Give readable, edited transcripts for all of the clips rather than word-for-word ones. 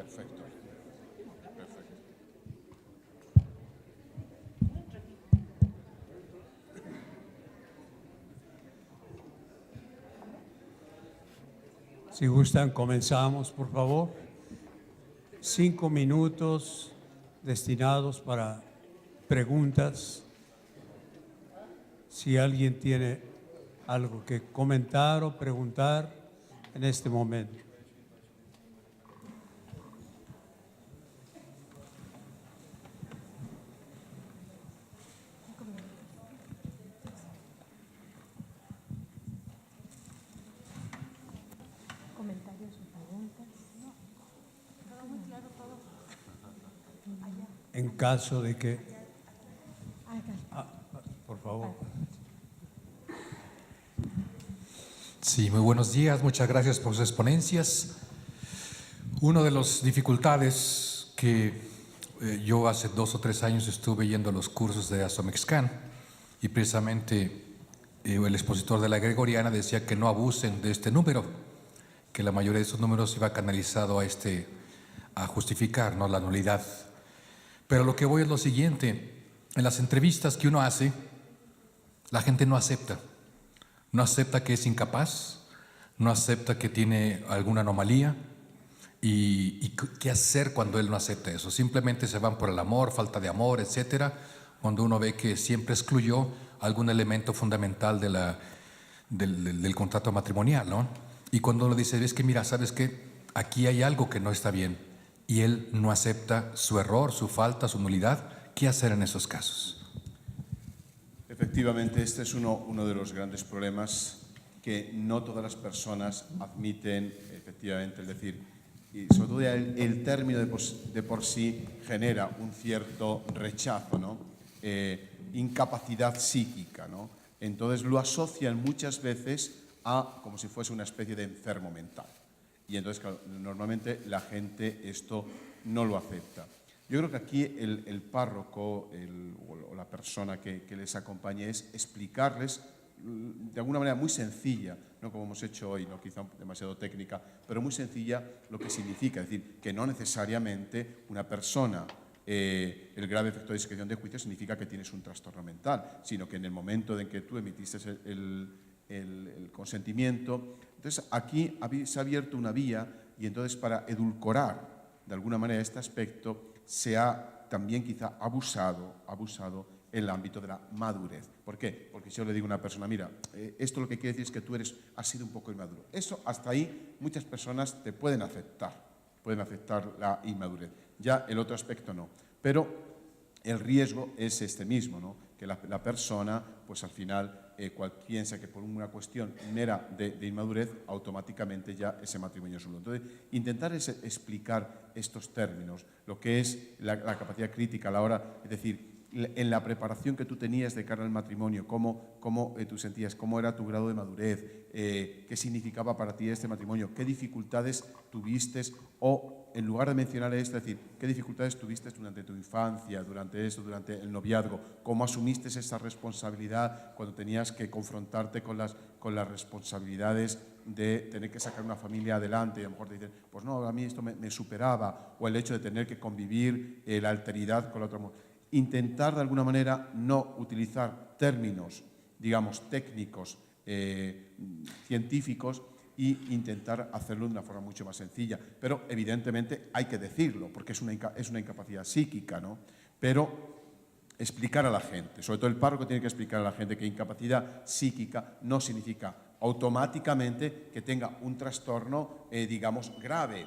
Perfecto. Perfecto. Si gustan, comenzamos, por favor. 5 minutos destinados para preguntas. Si alguien tiene algo que comentar o preguntar en este momento. Comentarios o preguntas. En caso de que... por favor. Sí, muy buenos días, muchas gracias por sus exponencias. Una de las dificultades que yo hace 2 o 3 años estuve yendo a los cursos de Asomexcan y precisamente el expositor de la Gregoriana decía que no abusen de este número, que la mayoría de esos números iba canalizado a justificar, ¿no?, la nulidad. Pero lo que voy es lo siguiente: en las entrevistas que uno hace, la gente no acepta. No acepta que es incapaz, no acepta que tiene alguna anomalía y qué hacer cuando él no acepta eso. Simplemente se van por el amor, falta de amor, etcétera, cuando uno ve que siempre excluyó algún elemento fundamental del contrato matrimonial, ¿no? Y cuando uno dice, es que mira, ¿sabes qué? Aquí hay algo que no está bien y él no acepta su error, su falta, su nulidad, ¿qué hacer en esos casos? Efectivamente, este es uno de los grandes problemas que no todas las personas admiten, efectivamente, es decir, y sobre todo ya el término de por sí genera un cierto rechazo, ¿no? Incapacidad psíquica, ¿no? Entonces lo asocian muchas veces a como si fuese una especie de enfermo mental. Y entonces, claro, normalmente la gente esto no lo acepta. Yo creo que aquí el párroco o la persona que les acompañe es explicarles de alguna manera muy sencilla, no como hemos hecho hoy, no quizá demasiado técnica, pero muy sencilla lo que significa. Es decir, que no necesariamente una persona, el grave efecto de discreción de juicio significa que tienes un trastorno mental, sino que en el momento en que tú emitiste el consentimiento, entonces aquí se ha abierto una vía y entonces para edulcorar de alguna manera este aspecto se ha también quizá abusado en el ámbito de la madurez. ¿Por qué? Porque si yo le digo a una persona, mira, esto lo que quiere decir es que tú has sido un poco inmaduro. Eso, hasta ahí, muchas personas te pueden aceptar la inmadurez. Ya el otro aspecto no. Pero el riesgo es este mismo, ¿no? Que la persona, pues al final, piensa que por una cuestión mera de inmadurez, automáticamente ya ese matrimonio es nulo. Entonces, intentar explicar estos términos, lo que es la capacidad crítica a la hora, es decir, en la preparación que tú tenías de cara al matrimonio, cómo tú sentías, cómo era tu grado de madurez, qué significaba para ti este matrimonio, qué dificultades tuviste o, en lugar de mencionar esto, es decir, qué dificultades tuviste durante tu infancia, durante el noviazgo, cómo asumiste esa responsabilidad cuando tenías que confrontarte con las responsabilidades de tener que sacar una familia adelante y a lo mejor te dicen, pues no, a mí esto me superaba, o el hecho de tener que convivir la alteridad con la otra mujer. Intentar de alguna manera no utilizar términos, digamos, técnicos, científicos, e intentar hacerlo de una forma mucho más sencilla. Pero evidentemente hay que decirlo, porque es una incapacidad psíquica, ¿no? Pero explicar a la gente, sobre todo el párroco tiene que explicar a la gente que incapacidad psíquica no significa automáticamente que tenga un trastorno, digamos, grave.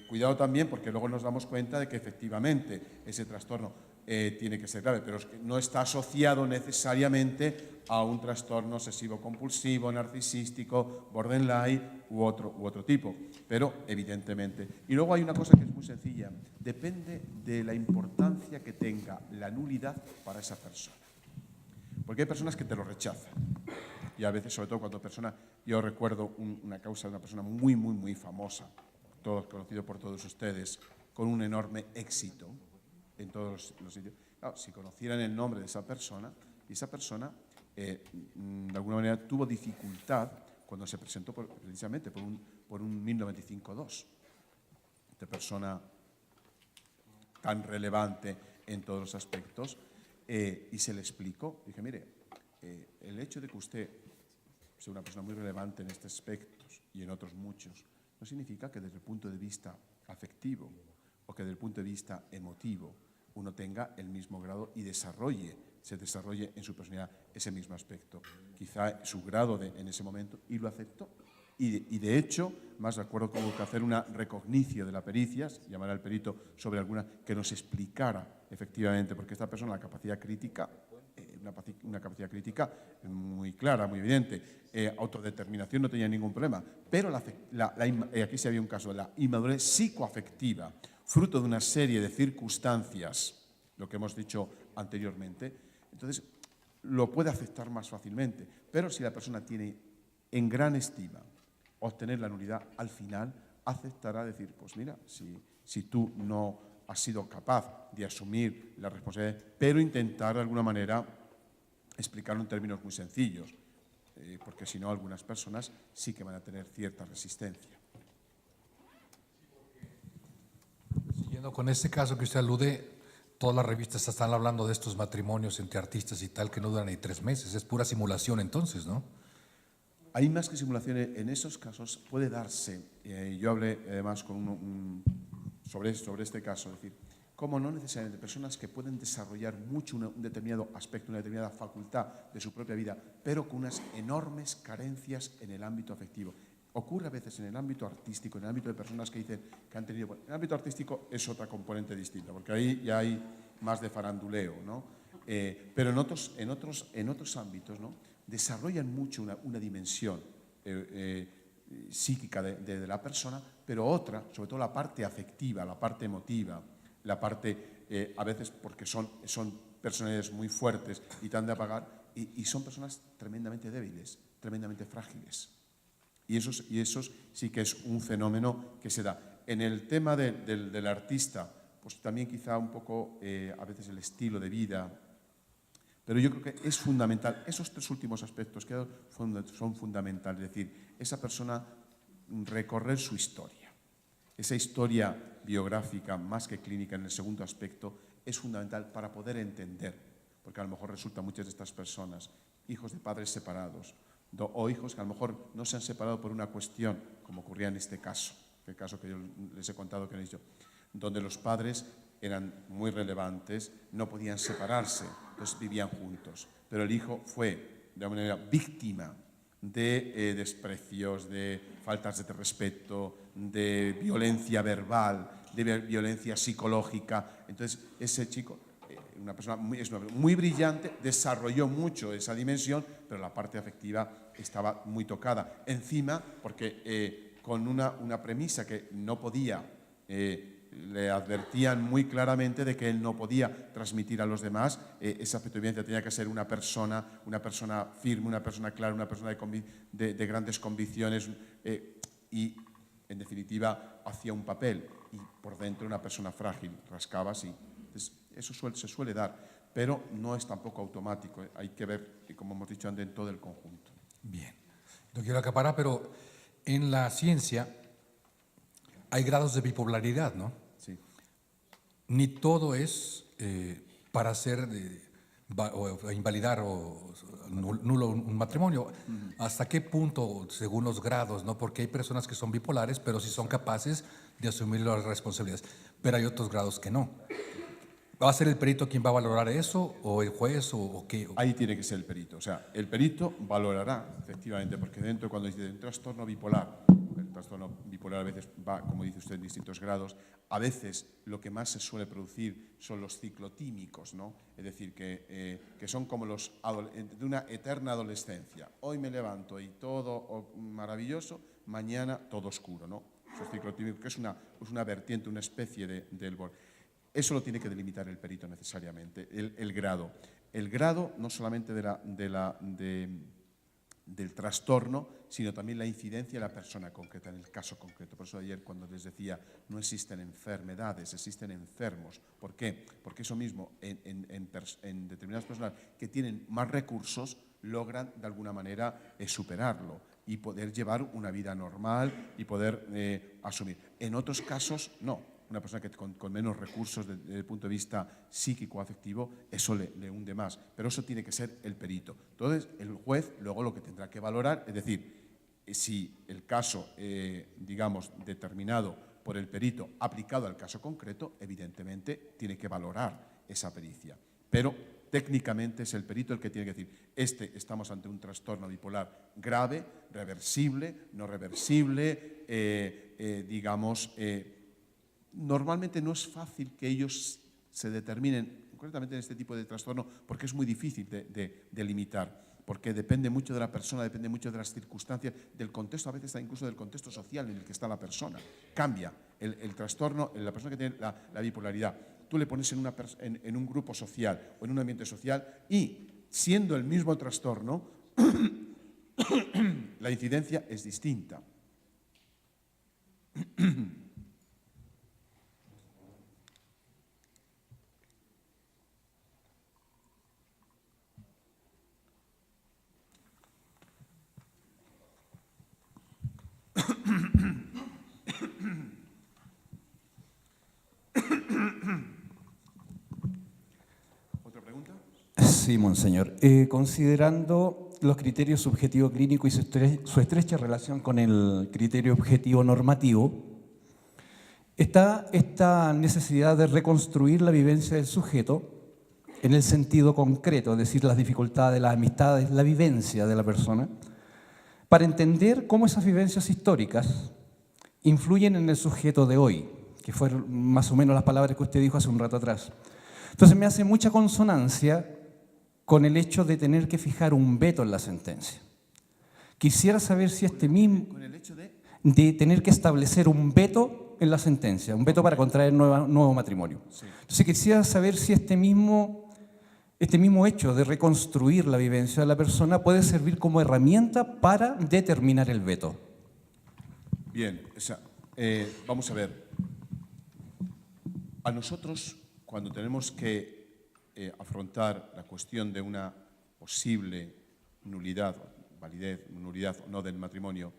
Cuidado también, porque luego nos damos cuenta de que efectivamente ese trastorno tiene que ser grave, pero es que no está asociado necesariamente a un trastorno obsesivo-compulsivo, narcisístico, borderline u otro tipo, pero evidentemente. Y luego hay una cosa que es muy sencilla, depende de la importancia que tenga la nulidad para esa persona. Porque hay personas que te lo rechazan. Y a veces, sobre todo cuando yo recuerdo una causa de una persona muy, muy, muy famosa, conocido por todos ustedes, con un enorme éxito en todos los sitios. Claro, si conocieran el nombre de esa persona, y esa persona de alguna manera tuvo dificultad cuando se presentó precisamente por un 1095-2. esta persona tan relevante en todos los aspectos, y se le explicó. Dije, mire, el hecho de que usted sea una persona muy relevante en estos aspectos y en otros muchos, no significa que desde el punto de vista afectivo o que desde el punto de vista emotivo uno tenga el mismo grado y se desarrolle en su personalidad ese mismo aspecto. Quizá su grado en ese momento, y lo aceptó. Y de hecho, más de acuerdo que hubo que hacer una recognicio de la pericia, llamar al perito sobre alguna, que nos explicara efectivamente, porque esta persona la capacidad crítica, una capacidad crítica muy clara, muy evidente, autodeterminación no tenía ningún problema, pero aquí sí había un caso de la inmadurez psicoafectiva, fruto de una serie de circunstancias, lo que hemos dicho anteriormente, entonces lo puede aceptar más fácilmente, pero si la persona tiene en gran estima obtener la nulidad, al final aceptará decir, pues mira, si tú no has sido capaz de asumir la responsabilidad, pero intentar de alguna manera explicarlo en términos muy sencillos, porque si no algunas personas sí que van a tener cierta resistencia. Siguiendo con este caso que usted alude, todas las revistas están hablando de estos matrimonios entre artistas y tal que no duran ni 3 meses, es pura simulación entonces, ¿no? Hay más que simulaciones, en esos casos puede darse, yo hablé además con sobre este caso, es decir, cómo no necesariamente personas que pueden desarrollar mucho un determinado aspecto, una determinada facultad de su propia vida, pero con unas enormes carencias en el ámbito afectivo. Ocurre a veces en el ámbito artístico, en el ámbito de personas que dicen que han tenido... En el ámbito artístico es otra componente distinta, porque ahí ya hay más de faranduleo, ¿no? Pero en otros ámbitos, ¿no?, desarrollan mucho una dimensión psíquica de la persona, pero otra, sobre todo la parte afectiva, la parte emotiva, la parte, a veces porque son personalidades muy fuertes y tan de apagar, y son personas tremendamente débiles, tremendamente frágiles. Y esos sí que es un fenómeno que se da. En el tema del artista, pues también quizá un poco a veces el estilo de vida, pero yo creo que es fundamental, esos 3 últimos aspectos que son fundamentales, es decir, esa persona recorrer su historia. Esa historia biográfica, más que clínica en el segundo aspecto, es fundamental para poder entender, porque a lo mejor resulta muchas de estas personas hijos de padres separados, o hijos que a lo mejor no se han separado por una cuestión, como ocurría en este caso, el caso que yo les he contado, que han dicho, donde los padres eran muy relevantes, no podían separarse, entonces vivían juntos. Pero el hijo fue, de alguna manera, víctima de desprecios, de faltas de respeto, de violencia verbal, de violencia psicológica. Entonces, ese chico, una persona muy brillante, desarrolló mucho esa dimensión, pero la parte afectiva estaba muy tocada. Encima, porque con una premisa que no podía... le advertían muy claramente de que él no podía transmitir a los demás esa afectividad, tenía que ser una persona firme, una persona clara, una persona de grandes convicciones y, en definitiva, hacía un papel y por dentro una persona frágil, rascaba así. Entonces, eso se suele dar, pero no es tampoco automático, hay que ver, como hemos dicho antes, en todo el conjunto. Bien, no quiero acaparar, pero en la ciencia hay grados de bipolaridad, ¿no? Sí. Ni todo es para hacer o invalidar o nulo un matrimonio. ¿Hasta qué punto, según los grados, no? Porque hay personas que son bipolares, pero sí son capaces de asumir las responsabilidades. Pero hay otros grados que no. ¿Va a ser el perito quien va a valorar eso, o el juez, o qué? Ahí tiene que ser el perito. O sea, el perito valorará, efectivamente, porque dentro, cuando dice un trastorno bipolar, el trastorno bipolar a veces va, como dice usted, en distintos grados. A veces lo que más se suele producir son los ciclotímicos, ¿no? Es decir, que son como de una eterna adolescencia. Hoy me levanto y todo maravilloso, mañana todo oscuro, ¿no? Esos ciclotímicos, que es una vertiente, una especie del borde. Eso lo tiene que delimitar el perito necesariamente, el grado. El grado no solamente del trastorno, sino también la incidencia de la persona concreta, en el caso concreto. Por eso ayer cuando les decía, no existen enfermedades, existen enfermos. ¿Por qué? Porque eso mismo, en determinadas personas que tienen más recursos, logran de alguna manera superarlo. y poder llevar una vida normal y poder asumir. En otros casos, no. Una persona que con menos recursos desde el punto de vista psíquico-afectivo, eso le hunde más. Pero eso tiene que ser el perito. Entonces, el juez luego lo que tendrá que valorar, es decir, si el caso, digamos, determinado por el perito, aplicado al caso concreto, evidentemente tiene que valorar esa pericia. Pero técnicamente es el perito el que tiene que decir, estamos ante un trastorno bipolar grave, reversible, no reversible, normalmente no es fácil que ellos se determinen, concretamente en este tipo de trastorno, porque es muy difícil de limitar, porque depende mucho de la persona, depende mucho de las circunstancias, del contexto, a veces incluso del contexto social en el que está la persona. Cambia el trastorno, la persona que tiene la bipolaridad. Tú le pones en un grupo social o en un ambiente social y, siendo el mismo trastorno, la incidencia es distinta. Sí, monseñor. Considerando los criterios subjetivo clínico y su estrecha relación con el criterio objetivo normativo, está esta necesidad de reconstruir la vivencia del sujeto en el sentido concreto, es decir, las dificultades, las amistades, la vivencia de la persona, para entender cómo esas vivencias históricas influyen en el sujeto de hoy, que fueron más o menos las palabras que usted dijo hace un rato atrás. Entonces me hace mucha consonancia con el hecho de tener que fijar un veto en la sentencia. Quisiera saber si ¿Con el hecho de tener que establecer un veto en la sentencia, un veto para contraer nuevo matrimonio. Sí. Entonces quisiera saber si este mismo hecho de reconstruir la vivencia de la persona puede servir como herramienta para determinar el veto. Bien, vamos a ver. A nosotros, cuando tenemos que afrontar la cuestión de una posible nulidad, validez, nulidad o no del matrimonio,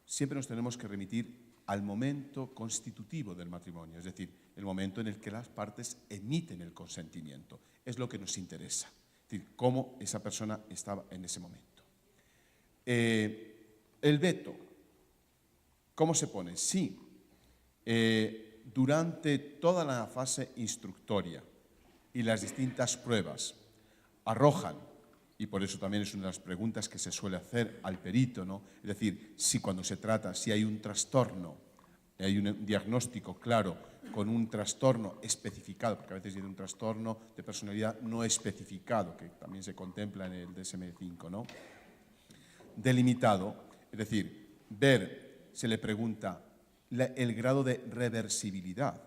siempre nos tenemos que remitir al momento constitutivo del matrimonio, es decir, el momento en el que las partes emiten el consentimiento. Es lo que nos interesa, es decir, cómo esa persona estaba en ese momento. El veto, ¿cómo se pone? Sí, durante toda la fase instructoria y las distintas pruebas arrojan, y por eso también es una de las preguntas que se suele hacer al perito, ¿no? Es decir, si hay un trastorno, hay un diagnóstico claro con un trastorno especificado, porque a veces hay un trastorno de personalidad no especificado, que también se contempla en el DSM-5, ¿no? Delimitado, es decir, se le pregunta el grado de reversibilidad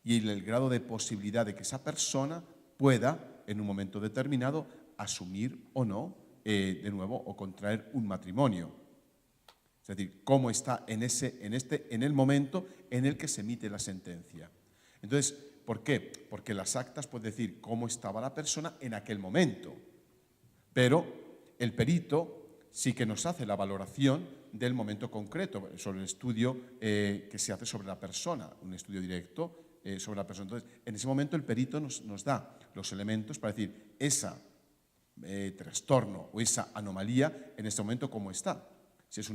y el grado de posibilidad de que esa persona pueda, en un momento determinado, asumir o no, de nuevo, o contraer un matrimonio. Es decir, cómo está en el momento en el que se emite la sentencia. Entonces, ¿por qué? Porque las actas pueden decir cómo estaba la persona en aquel momento, pero el perito sí que nos hace la valoración del momento concreto, sobre el estudio que se hace sobre la persona, un estudio directo sobre la persona. Entonces, en ese momento el perito nos da los elementos para decir ese trastorno o esa anomalía en este momento cómo está. Si es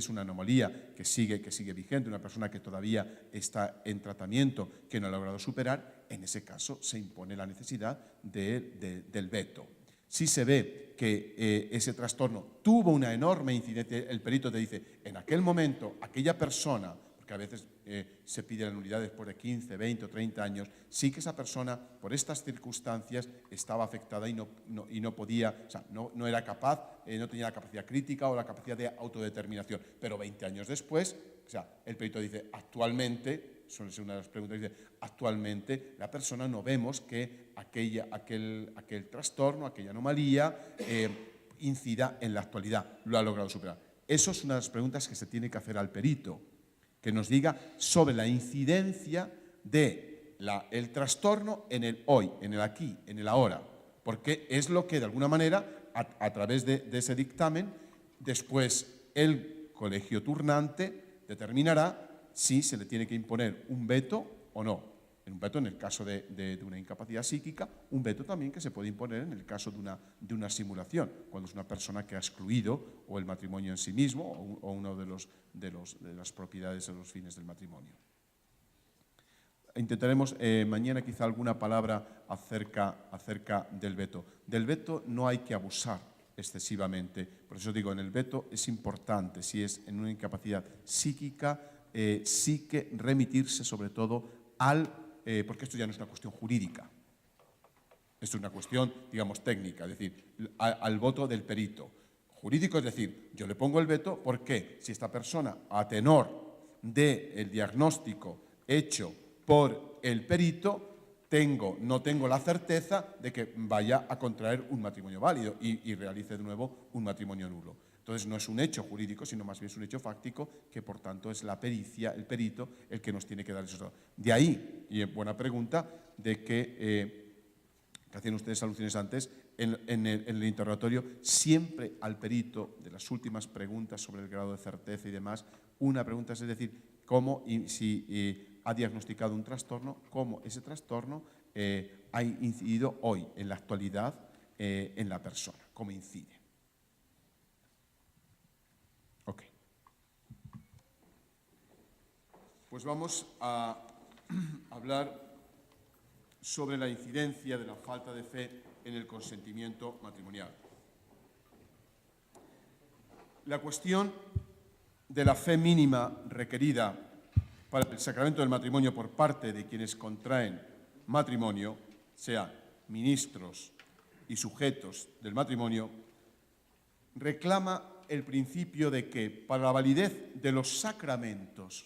una anomalía que sigue vigente, una persona que todavía está en tratamiento, que no ha logrado superar, en ese caso se impone la necesidad del veto. Si se ve que ese trastorno tuvo una enorme incidencia, el perito te dice, en aquel momento, aquella persona, porque a veces se pide la nulidad después de 15, 20 o 30 años, sí que esa persona, por estas circunstancias, estaba afectada y no podía, o sea, no era capaz, no tenía la capacidad crítica o la capacidad de autodeterminación. Pero 20 años después, o sea, el perito dice, actualmente, suele ser una de las preguntas, dice, actualmente la persona no vemos que aquel trastorno, aquella anomalía, incida en la actualidad, lo ha logrado superar. Eso es una de las preguntas que se tiene que hacer al perito, que nos diga sobre la incidencia del trastorno en el hoy, en el aquí, en el ahora, porque es lo que de alguna manera, a través de ese dictamen, después el colegio turnante determinará si se le tiene que imponer un veto o no. Un veto en el caso de una incapacidad psíquica, un veto también que se puede imponer en el caso de una simulación, cuando es una persona que ha excluido o el matrimonio en sí mismo o una de las propiedades de los fines del matrimonio. Intentaremos mañana quizá alguna palabra acerca del veto. Del veto no hay que abusar excesivamente. Por eso digo, en el veto es importante, si es en una incapacidad psíquica, sí que remitirse sobre todo porque esto ya no es una cuestión jurídica, esto es una cuestión, digamos, técnica, es decir, al voto del perito. Jurídico, es decir, yo le pongo el veto porque si esta persona, a tenor del diagnóstico hecho por el perito, no tengo la certeza de que vaya a contraer un matrimonio válido y realice de nuevo un matrimonio nulo. Entonces no es un hecho jurídico, sino más bien es un hecho fáctico que por tanto es la pericia, el perito, el que nos tiene que dar esos datos. De ahí, y buena pregunta, de que hacían ustedes alusiones antes, en el interrogatorio, siempre al perito de las últimas preguntas sobre el grado de certeza y demás, una pregunta es decir, cómo y si ha diagnosticado un trastorno, cómo ese trastorno ha incidido hoy, en la actualidad, en la persona, cómo incide. Ok. Pues vamos a hablar sobre la incidencia de la falta de fe en el consentimiento matrimonial. La cuestión de la fe mínima requerida para el sacramento del matrimonio por parte de quienes contraen matrimonio, sean ministros y sujetos del matrimonio, reclama el principio de que para la validez de los sacramentos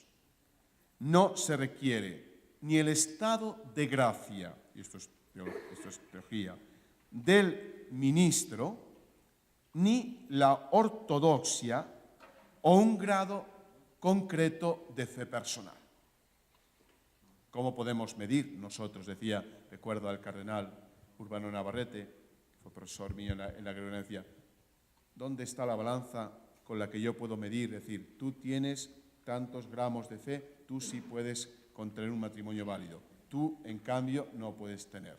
no se requiere ni el estado de gracia, y esto es teología, del ministro, ni la ortodoxia o un grado concreto de fe personal. ¿Cómo podemos medir nosotros? Decía, recuerdo al cardenal Urbano Navarrete, fue profesor mío en la Gregoriana, decía, ¿dónde está la balanza con la que yo puedo medir? Es decir, tú tienes tantos gramos de fe, tú sí puedes contraer un matrimonio válido. Tú, en cambio, no puedes tener.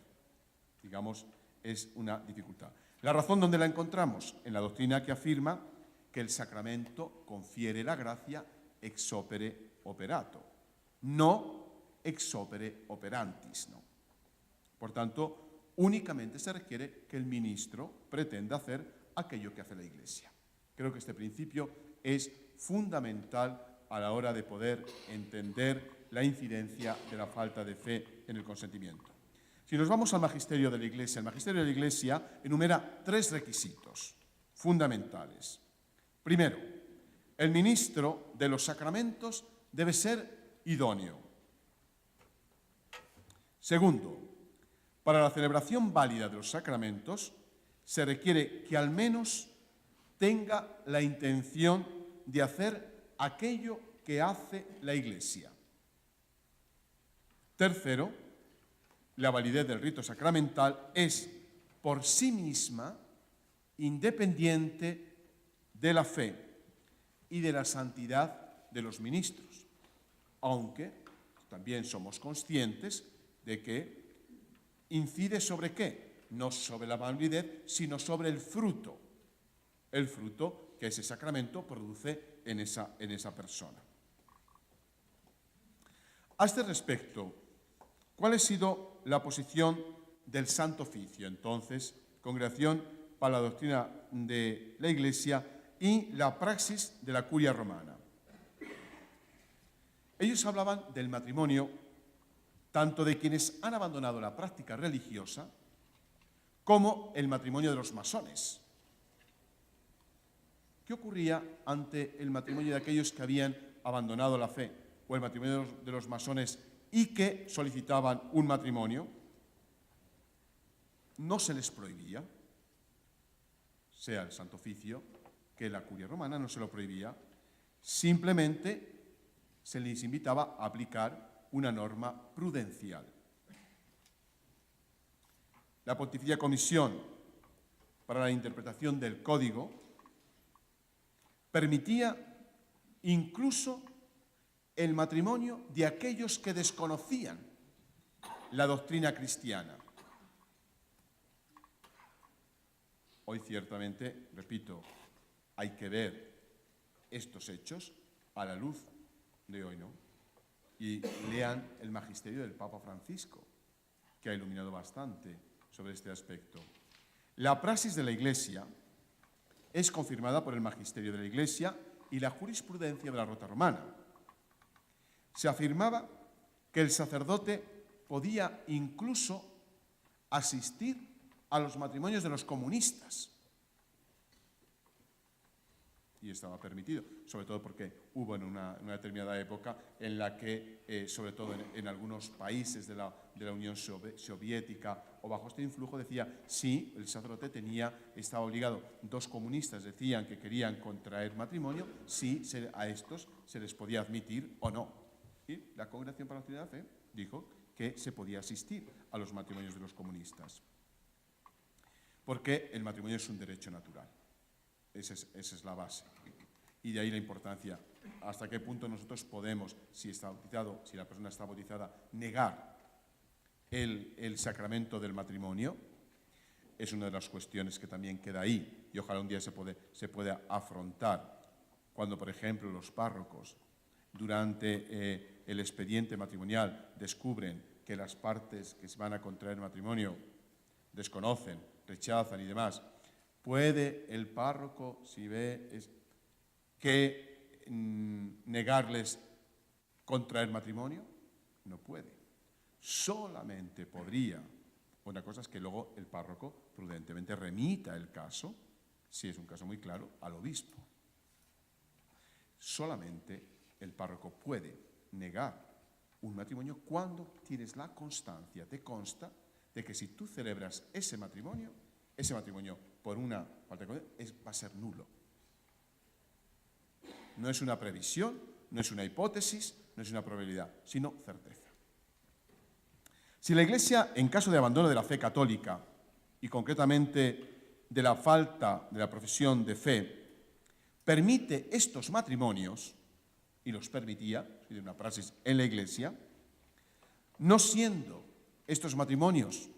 Digamos, es una dificultad. ¿La razón dónde la encontramos? En la doctrina que afirma que el sacramento confiere la gracia ex opere operato, no ex opere operantis, ¿no? Por tanto, únicamente se requiere que el ministro pretenda hacer aquello que hace la Iglesia. Creo que este principio es fundamental a la hora de poder entender la incidencia de la falta de fe en el consentimiento. Si nos vamos al magisterio de la Iglesia, el magisterio de la Iglesia enumera 3 requisitos fundamentales. Primero, el ministro de los sacramentos debe ser idóneo. Segundo, para la celebración válida de los sacramentos se requiere que al menos tenga la intención de hacer aquello que hace la Iglesia. Tercero, la validez del rito sacramental es por sí misma independiente de la fe y de la santidad de los ministros, aunque también somos conscientes de que incide sobre qué, no sobre la validez, sino sobre el fruto que ese sacramento produce en esa persona. A este respecto, ¿cuál ha sido la posición del Santo Oficio, entonces, Congregación para la Doctrina de la Iglesia y la praxis de la Curia Romana? Ellos hablaban del matrimonio tanto de quienes han abandonado la práctica religiosa como el matrimonio de los masones. ¿Qué ocurría ante el matrimonio de aquellos que habían abandonado la fe o el matrimonio de los masones y que solicitaban un matrimonio? No se les prohibía, sea el Santo Oficio que la Curia Romana no se lo prohibía, simplemente se les invitaba a aplicar una norma prudencial. La Pontificia Comisión para la Interpretación del Código permitía incluso el matrimonio de aquellos que desconocían la doctrina cristiana. Hoy ciertamente, repito, hay que ver estos hechos a la luz de hoy, ¿no? Y lean el magisterio del Papa Francisco, que ha iluminado bastante sobre este aspecto. La praxis de la Iglesia es confirmada por el magisterio de la Iglesia y la jurisprudencia de la Rota Romana. Se afirmaba que el sacerdote podía incluso asistir a los matrimonios de los comunistas. Y estaba permitido, sobre todo porque hubo en una determinada época en la que, sobre todo en algunos países de la Unión Soviética o bajo este influjo, decía, sí, el sacerdote estaba obligado. Dos comunistas decían que querían contraer matrimonio, sí, a estos se les podía admitir o no. Y la Congregación para la Doctrina de la Fe dijo que se podía asistir a los matrimonios de los comunistas. Porque el matrimonio es un derecho natural. Esa es la base. Y de ahí la importancia. Hasta qué punto nosotros podemos, si la persona está bautizada, negar el sacramento del matrimonio. Es una de las cuestiones que también queda ahí. Y ojalá un día se pueda afrontar. Cuando, por ejemplo, los párrocos, durante el expediente matrimonial, descubren que las partes que se van a contraer matrimonio desconocen, rechazan y demás, ¿puede el párroco, si ve negarles contraer matrimonio? No puede. Solamente podría. Una cosa es que luego el párroco prudentemente remita el caso, si es un caso muy claro, al obispo. Solamente el párroco puede negar un matrimonio cuando tienes la constancia, te consta, de que si tú celebras ese matrimonio por una falta de constancia va a ser nulo. No es una previsión, no es una hipótesis, no es una probabilidad, sino certeza. Si la Iglesia, en caso de abandono de la fe católica, y concretamente de la falta de la profesión de fe, permite estos matrimonios, y los permitía, de una praxis en la Iglesia, no siendo estos matrimonios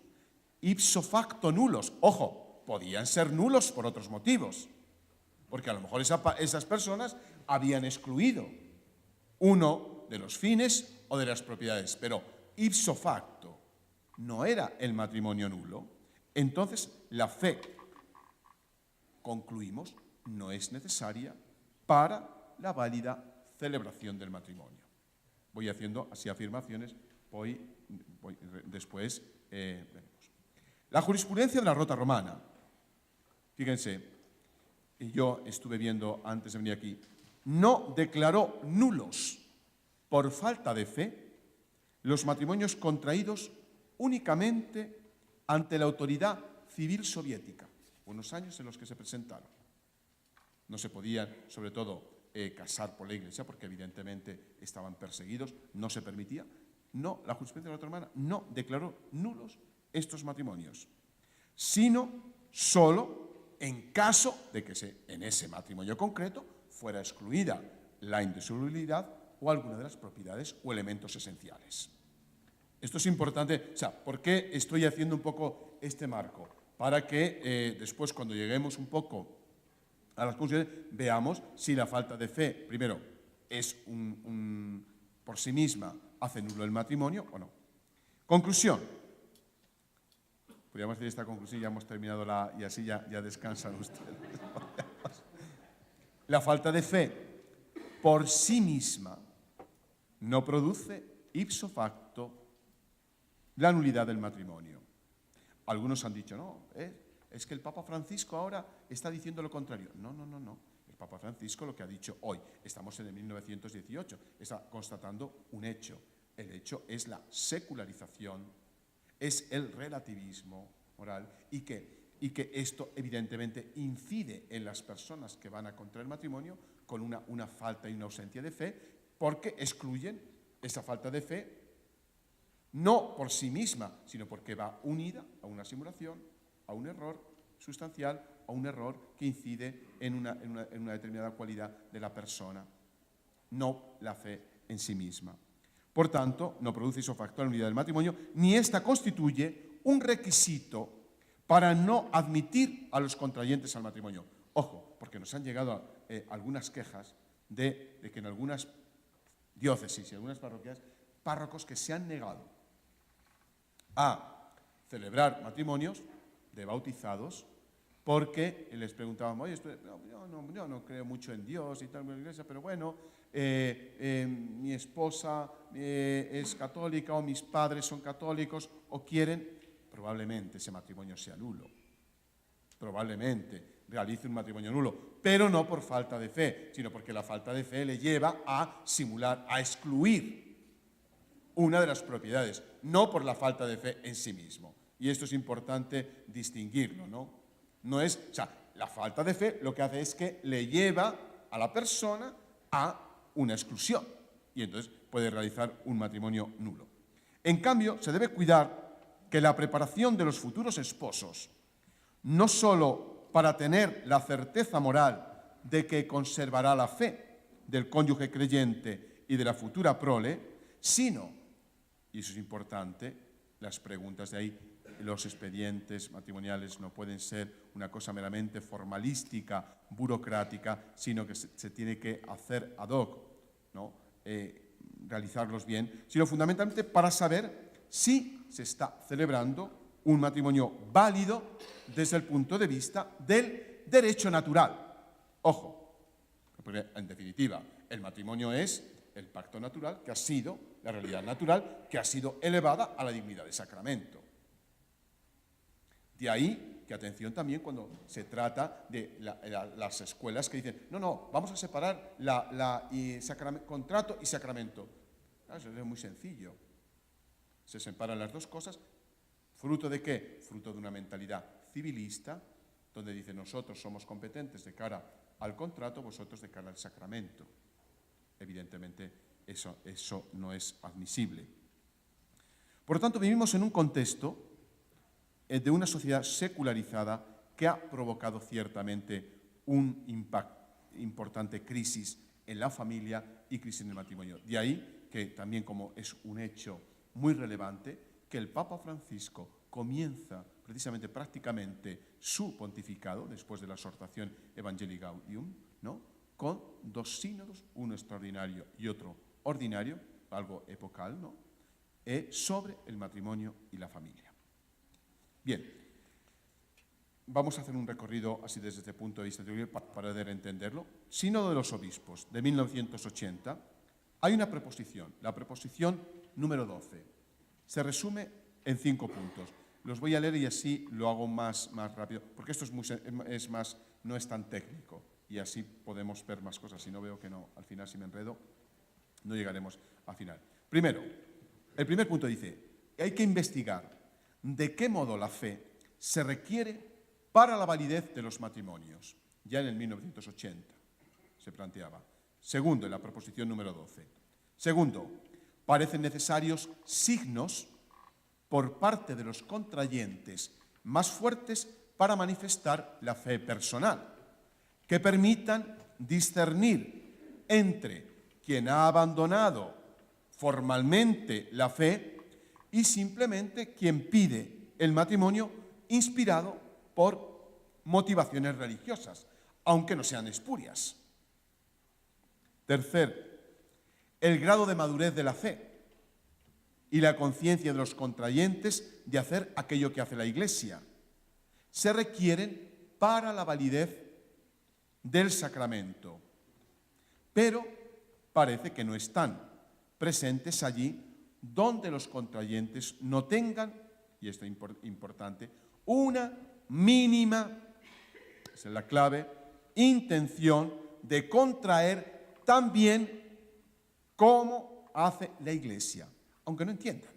ipso facto nulos, ojo, podían ser nulos por otros motivos, porque a lo mejor esas personas habían excluido uno de los fines o de las propiedades, pero ipso facto no era el matrimonio nulo, entonces la fe, concluimos, no es necesaria para la válida celebración del matrimonio. Voy haciendo así afirmaciones, después veremos. La jurisprudencia de la Rota Romana. Fíjense, yo estuve viendo antes de venir aquí, no declaró nulos por falta de fe los matrimonios contraídos únicamente ante la autoridad civil soviética, unos años en los que se presentaron. No se podían, sobre todo, casar por la Iglesia, porque evidentemente estaban perseguidos, no se permitía. No, la jurisprudencia de la Rota Romana no declaró nulos estos matrimonios, sino solo en caso de que en ese matrimonio concreto fuera excluida la indisolubilidad o alguna de las propiedades o elementos esenciales. Esto es importante. O sea, ¿por qué estoy haciendo un poco este marco? Para que después, cuando lleguemos un poco a las conclusiones, veamos si la falta de fe, primero, es por sí misma hace nulo el matrimonio o no. Conclusión. Podríamos decir esta conclusión, ya hemos terminado y así ya descansan ustedes. La falta de fe por sí misma no produce ipso facto la nulidad del matrimonio. Algunos han dicho, no, es que el Papa Francisco ahora está diciendo lo contrario. No. El Papa Francisco lo que ha dicho hoy, estamos en el 1918, está constatando un hecho. El hecho es la secularización, es el relativismo moral y que esto evidentemente incide en las personas que van a contraer matrimonio con una falta y una ausencia de fe, porque excluyen esa falta de fe no por sí misma, sino porque va unida a una simulación, a un error sustancial a un error que incide en una determinada cualidad de la persona, no la fe en sí misma. Por tanto, no produce isofactual unidad del matrimonio, ni ésta constituye un requisito para no admitir a los contrayentes al matrimonio. Ojo, porque nos han llegado algunas quejas de que en algunas diócesis y algunas parroquias, párrocos que se han negado a celebrar matrimonios de bautizados porque les preguntábamos, oye, yo no creo mucho en Dios y tal, en la iglesia, pero bueno, mi esposa es católica o mis padres son católicos o quieren, probablemente ese matrimonio sea nulo, probablemente realice un matrimonio nulo, pero no por falta de fe, sino porque la falta de fe le lleva a simular, a excluir una de las propiedades, no por la falta de fe en sí mismo. Y esto es importante distinguirlo, ¿no? No es, o sea, la falta de fe lo que hace es que le lleva a la persona a una exclusión y entonces puede realizar un matrimonio nulo. En cambio, se debe cuidar que la preparación de los futuros esposos, no solo para tener la certeza moral de que conservará la fe del cónyuge creyente y de la futura prole, sino, y eso es importante, las preguntas de ahí, los expedientes matrimoniales no pueden ser una cosa meramente formalística, burocrática, sino que se tiene que hacer ad hoc, ¿no? Realizarlos bien, sino fundamentalmente para saber si se está celebrando un matrimonio válido desde el punto de vista del derecho natural. Ojo, porque en definitiva, el matrimonio es el pacto natural que ha sido, la realidad natural, que ha sido elevada a la dignidad de sacramento. De ahí que atención también cuando se trata de las escuelas que dicen, no, vamos a separar contrato y sacramento. Eso es muy sencillo. Se separan las dos cosas. ¿Fruto de qué? Fruto de una mentalidad civilista, donde dice nosotros somos competentes de cara al contrato, vosotros de cara al sacramento. Evidentemente, eso no es admisible. Por lo tanto, vivimos en un contexto de una sociedad secularizada que ha provocado ciertamente un importante crisis en la familia y crisis en el matrimonio. De ahí que también, como es un hecho muy relevante, que el Papa Francisco comienza precisamente prácticamente su pontificado, después de la exhortación Evangelii Gaudium, ¿no?, con dos sínodos, uno extraordinario y otro ordinario, algo epocal, ¿no?, sobre el matrimonio y la familia. Bien, vamos a hacer un recorrido así desde este punto de vista teórico para poder entenderlo. Sínodo de los Obispos de 1980, hay una preposición, la preposición número 12. Se resume en 5 puntos. Los voy a leer y así lo hago más rápido, porque esto no es tan técnico y así podemos ver más cosas. Si no veo que no, al final si me enredo, no llegaremos al final. Primero, el primer punto dice, hay que investigar de qué modo la fe se requiere para la validez de los matrimonios. Ya en el 1980 se planteaba. Segundo, en la proposición número 12. Segundo, parecen necesarios signos por parte de los contrayentes más fuertes para manifestar la fe personal, que permitan discernir entre quien ha abandonado formalmente la fe y simplemente quien pide el matrimonio inspirado por motivaciones religiosas, aunque no sean espurias. Tercer, el grado de madurez de la fe y la conciencia de los contrayentes de hacer aquello que hace la Iglesia se requieren para la validez del sacramento, pero parece que no están presentes allí donde los contrayentes no tengan, y esto es importante, una mínima, esa es la clave, intención de contraer tan bien como hace la Iglesia, aunque no entiendan.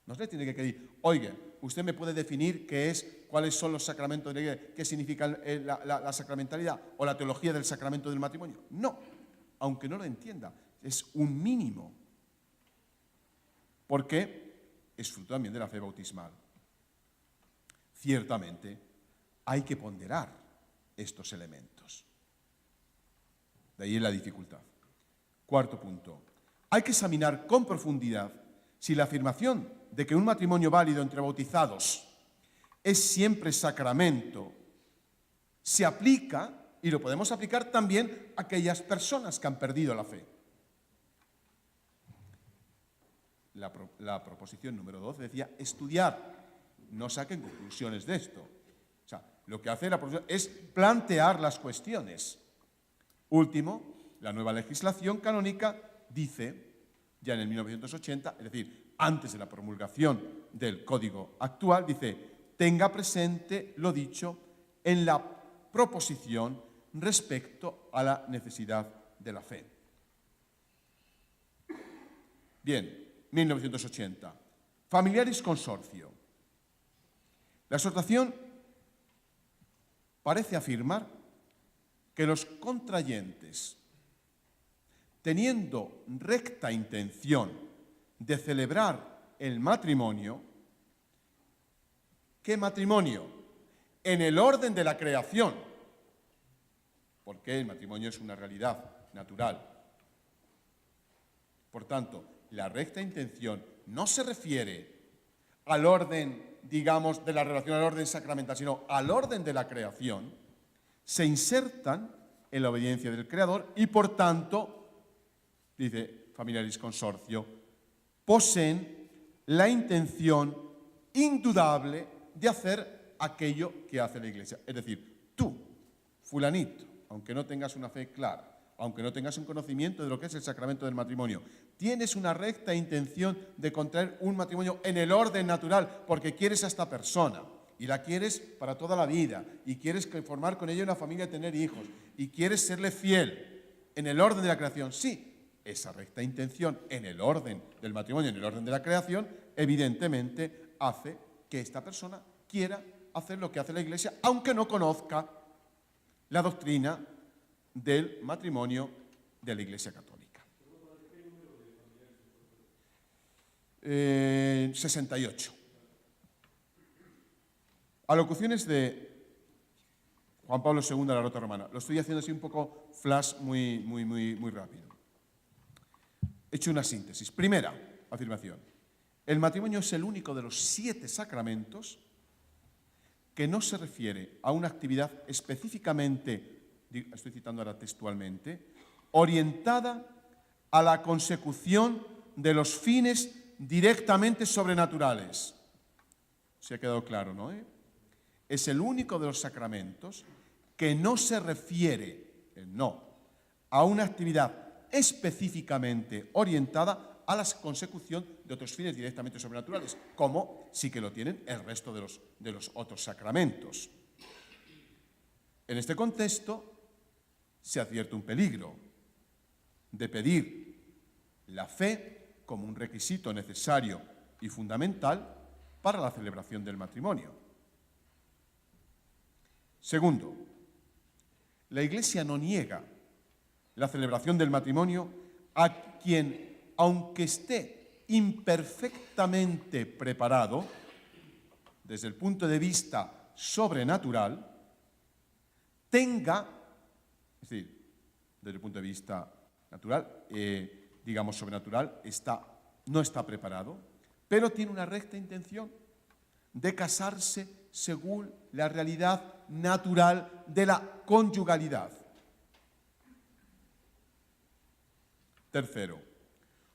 No se le tiene que decir, oiga, usted me puede definir cuáles son los sacramentos de la Iglesia, qué significa la sacramentalidad o la teología del sacramento del matrimonio. No, aunque no lo entienda, es un mínimo. Porque es fruto también de la fe bautismal. Ciertamente, hay que ponderar estos elementos. De ahí la dificultad. Cuarto punto. Hay que examinar con profundidad si la afirmación de que un matrimonio válido entre bautizados es siempre sacramento se aplica, y lo podemos aplicar también a aquellas personas que han perdido la fe. La proposición número 12 decía estudiar. No saquen conclusiones de esto. O sea, lo que hace la proposición es plantear las cuestiones. Último, la nueva legislación canónica dice, ya en el 1980, es decir, antes de la promulgación del Código actual, dice, tenga presente lo dicho en la proposición respecto a la necesidad de la fe. Bien, 1980. Familiaris consorcio. La exhortación parece afirmar que los contrayentes, teniendo recta intención de celebrar el matrimonio, ¿qué matrimonio? En el orden de la creación, porque el matrimonio es una realidad natural. Por tanto, la recta intención no se refiere al orden, digamos, de la relación, al orden sacramental, sino al orden de la creación, se insertan en la obediencia del Creador y, por tanto, dice Familiaris Consorcio, poseen la intención indudable de hacer aquello que hace la Iglesia. Es decir, tú, fulanito, aunque no tengas una fe clara, aunque no tengas un conocimiento de lo que es el sacramento del matrimonio, tienes una recta intención de contraer un matrimonio en el orden natural porque quieres a esta persona y la quieres para toda la vida y quieres formar con ella una familia y tener hijos y quieres serle fiel en el orden de la creación. Sí, esa recta intención en el orden del matrimonio, en el orden de la creación, evidentemente hace que esta persona quiera hacer lo que hace la Iglesia, aunque no conozca la doctrina del matrimonio de la Iglesia Católica. 68. Alocuciones de Juan Pablo II a la Rota Romana. Lo estoy haciendo así un poco flash, muy rápido. He hecho una síntesis. Primera afirmación. El matrimonio es el único de los 7 sacramentos que no se refiere a una actividad específicamente, estoy citando ahora textualmente, orientada a la consecución de los fines directamente sobrenaturales. ¿Se ha quedado claro, no? Es el único de los sacramentos que no se refiere, a una actividad específicamente orientada a la consecución de otros fines directamente sobrenaturales, como sí que lo tienen el resto de los otros sacramentos. En este contexto se advierte un peligro de pedir la fe como un requisito necesario y fundamental para la celebración del matrimonio. Segundo, la Iglesia no niega la celebración del matrimonio a quien, aunque esté imperfectamente preparado desde el punto de vista sobrenatural, tenga, es decir, desde el punto de vista natural, digamos sobrenatural, no está preparado, pero tiene una recta intención de casarse según la realidad natural de la conyugalidad. Tercero,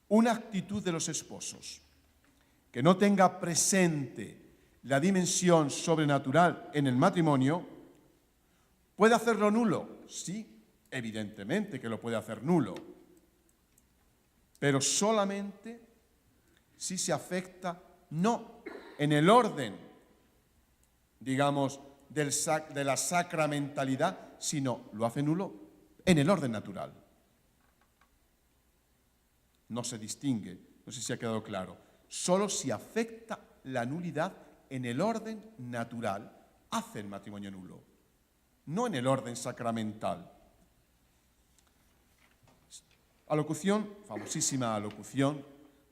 una actitud de los esposos que no tenga presente la dimensión sobrenatural en el matrimonio, ¿puede hacerlo nulo? Sí, evidentemente que lo puede hacer nulo, pero solamente si se afecta no en el orden, digamos, de la sacramentalidad, sino lo hace nulo en el orden natural. No se distingue, no sé si ha quedado claro, solo si afecta la nulidad en el orden natural, hace el matrimonio nulo, no en el orden sacramental. Alocución, famosísima alocución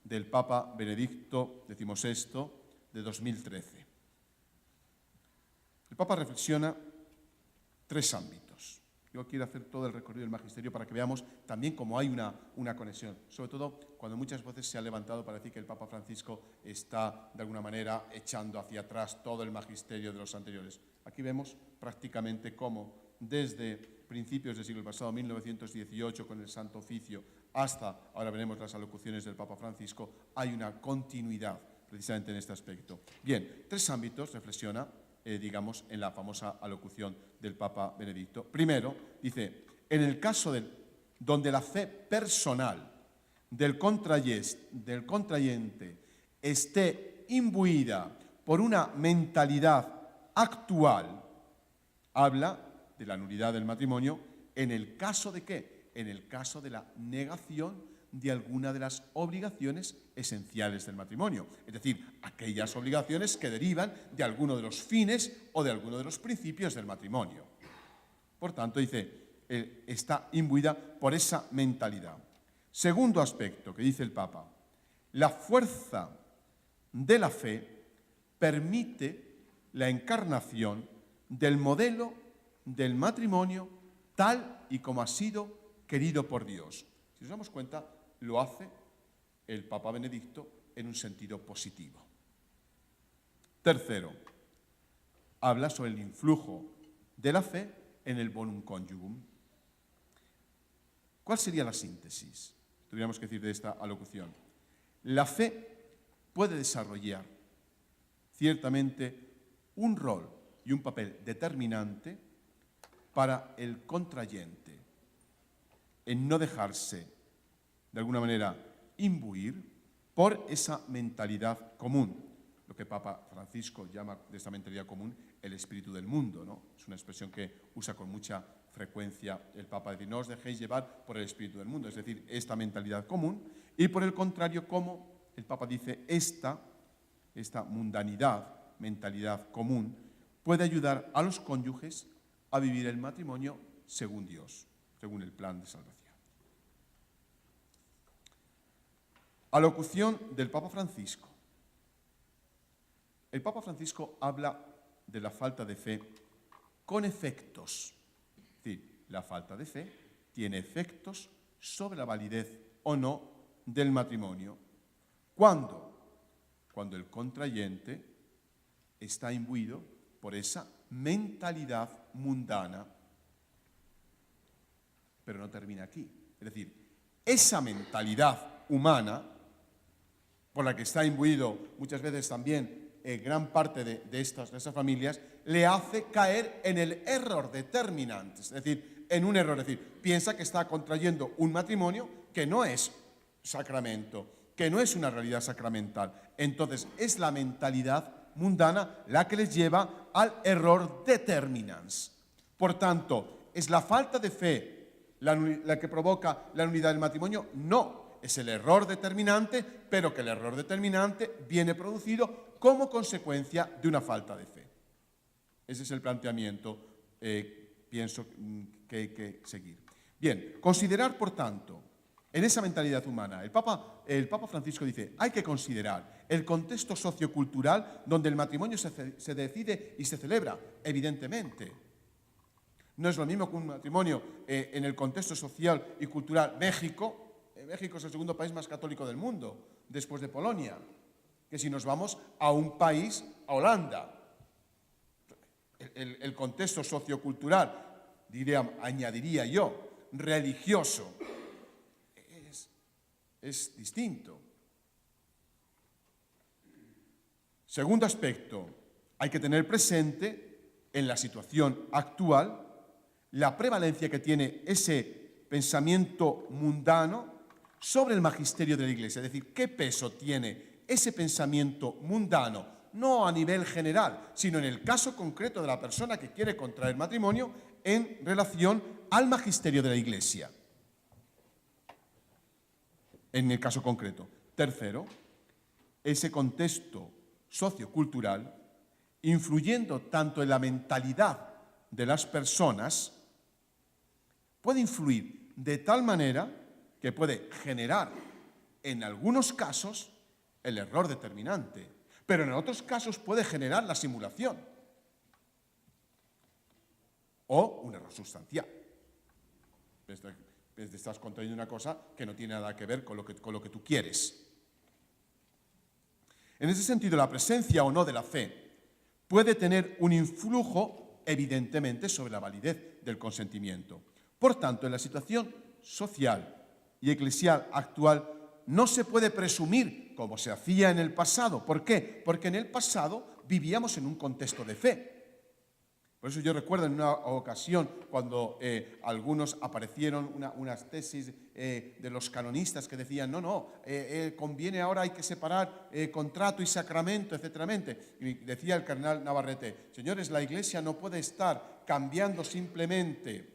del Papa Benedicto XVI de 2013. El Papa reflexiona tres ámbitos. Yo quiero hacer todo el recorrido del magisterio para que veamos también cómo hay una conexión, sobre todo cuando muchas veces se ha levantado para decir que el Papa Francisco está de alguna manera echando hacia atrás todo el magisterio de los anteriores. Aquí vemos prácticamente cómo desde principios del siglo pasado, 1918, con el Santo Oficio, hasta, ahora veremos las alocuciones del Papa Francisco, hay una continuidad precisamente en este aspecto. Bien, tres ámbitos reflexiona, digamos, en la famosa alocución del Papa Benedicto. Primero, dice, en el caso donde la fe personal del contrayente esté imbuida por una mentalidad actual, habla de la nulidad del matrimonio, ¿en el caso de qué? En el caso de la negación de alguna de las obligaciones esenciales del matrimonio, es decir, aquellas obligaciones que derivan de alguno de los fines o de alguno de los principios del matrimonio. Por tanto, dice, está imbuida por esa mentalidad. Segundo aspecto que dice el Papa, la fuerza de la fe permite la encarnación del modelo del matrimonio tal y como ha sido querido por Dios. Si nos damos cuenta, lo hace el Papa Benedicto en un sentido positivo. Tercero, habla sobre el influjo de la fe en el bonum conjugum. ¿Cuál sería la síntesis? Tendríamos que decir de esta alocución. La fe puede desarrollar ciertamente un rol y un papel determinante para el contrayente en no dejarse de alguna manera imbuir por esa mentalidad común, lo que Papa Francisco llama de esta mentalidad común el espíritu del mundo, ¿no? Es una expresión que usa con mucha frecuencia el Papa, decir, no os dejéis llevar por el espíritu del mundo, es decir, esta mentalidad común, y por el contrario, como el Papa dice, esta mundanidad, mentalidad común, puede ayudar a los cónyuges a vivir el matrimonio según Dios, según el plan de salvación. Alocución del Papa Francisco. El Papa Francisco habla de la falta de fe con efectos. Es decir, la falta de fe tiene efectos sobre la validez o no del matrimonio. ¿Cuándo? Cuando el contrayente está imbuido por esa mentalidad mundana. Pero no termina aquí. Es decir, esa mentalidad humana, por la que está imbuido muchas veces también gran parte de estas familias, le hace caer en el error determinante, es decir, en un error, es decir, piensa que está contrayendo un matrimonio que no es sacramento, que no es una realidad sacramental. Entonces, es la mentalidad mundana la que les lleva al error determinans. Por tanto, ¿es la falta de fe la que provoca la nulidad del matrimonio? No. Es el error determinante, pero que el error determinante viene producido como consecuencia de una falta de fe. Ese es el planteamiento, pienso, que hay que seguir. Bien, considerar, por tanto, en esa mentalidad humana, el Papa Francisco dice, hay que considerar el contexto sociocultural donde el matrimonio se decide y se celebra, evidentemente. No es lo mismo que un matrimonio en el contexto social y cultural México. México es el segundo país más católico del mundo, después de Polonia, que si nos vamos a un país, a Holanda. El contexto sociocultural, añadiría yo, religioso, es distinto. Segundo aspecto, hay que tener presente en la situación actual la prevalencia que tiene ese pensamiento mundano sobre el magisterio de la Iglesia, es decir, qué peso tiene ese pensamiento mundano, no a nivel general, sino en el caso concreto de la persona que quiere contraer matrimonio en relación al magisterio de la Iglesia. En el caso concreto. Tercero, ese contexto sociocultural, influyendo tanto en la mentalidad de las personas, puede influir de tal manera que puede generar, en algunos casos, el error determinante, pero en otros casos puede generar la simulación. o un error sustancial. Estás contrayendo una cosa que no tiene nada que ver con lo que tú quieres. En ese sentido, la presencia o no de la fe puede tener un influjo, evidentemente, sobre la validez del consentimiento. Por tanto, en la situación social y eclesial actual no se puede presumir como se hacía en el pasado. ¿Por qué? Porque en el pasado vivíamos en un contexto de fe. Por eso yo recuerdo en una ocasión cuando algunos aparecieron unas tesis de los canonistas que decían conviene ahora, hay que separar contrato y sacramento, etcétera. Y decía el cardenal Navarrete, señores, la Iglesia no puede estar cambiando simplemente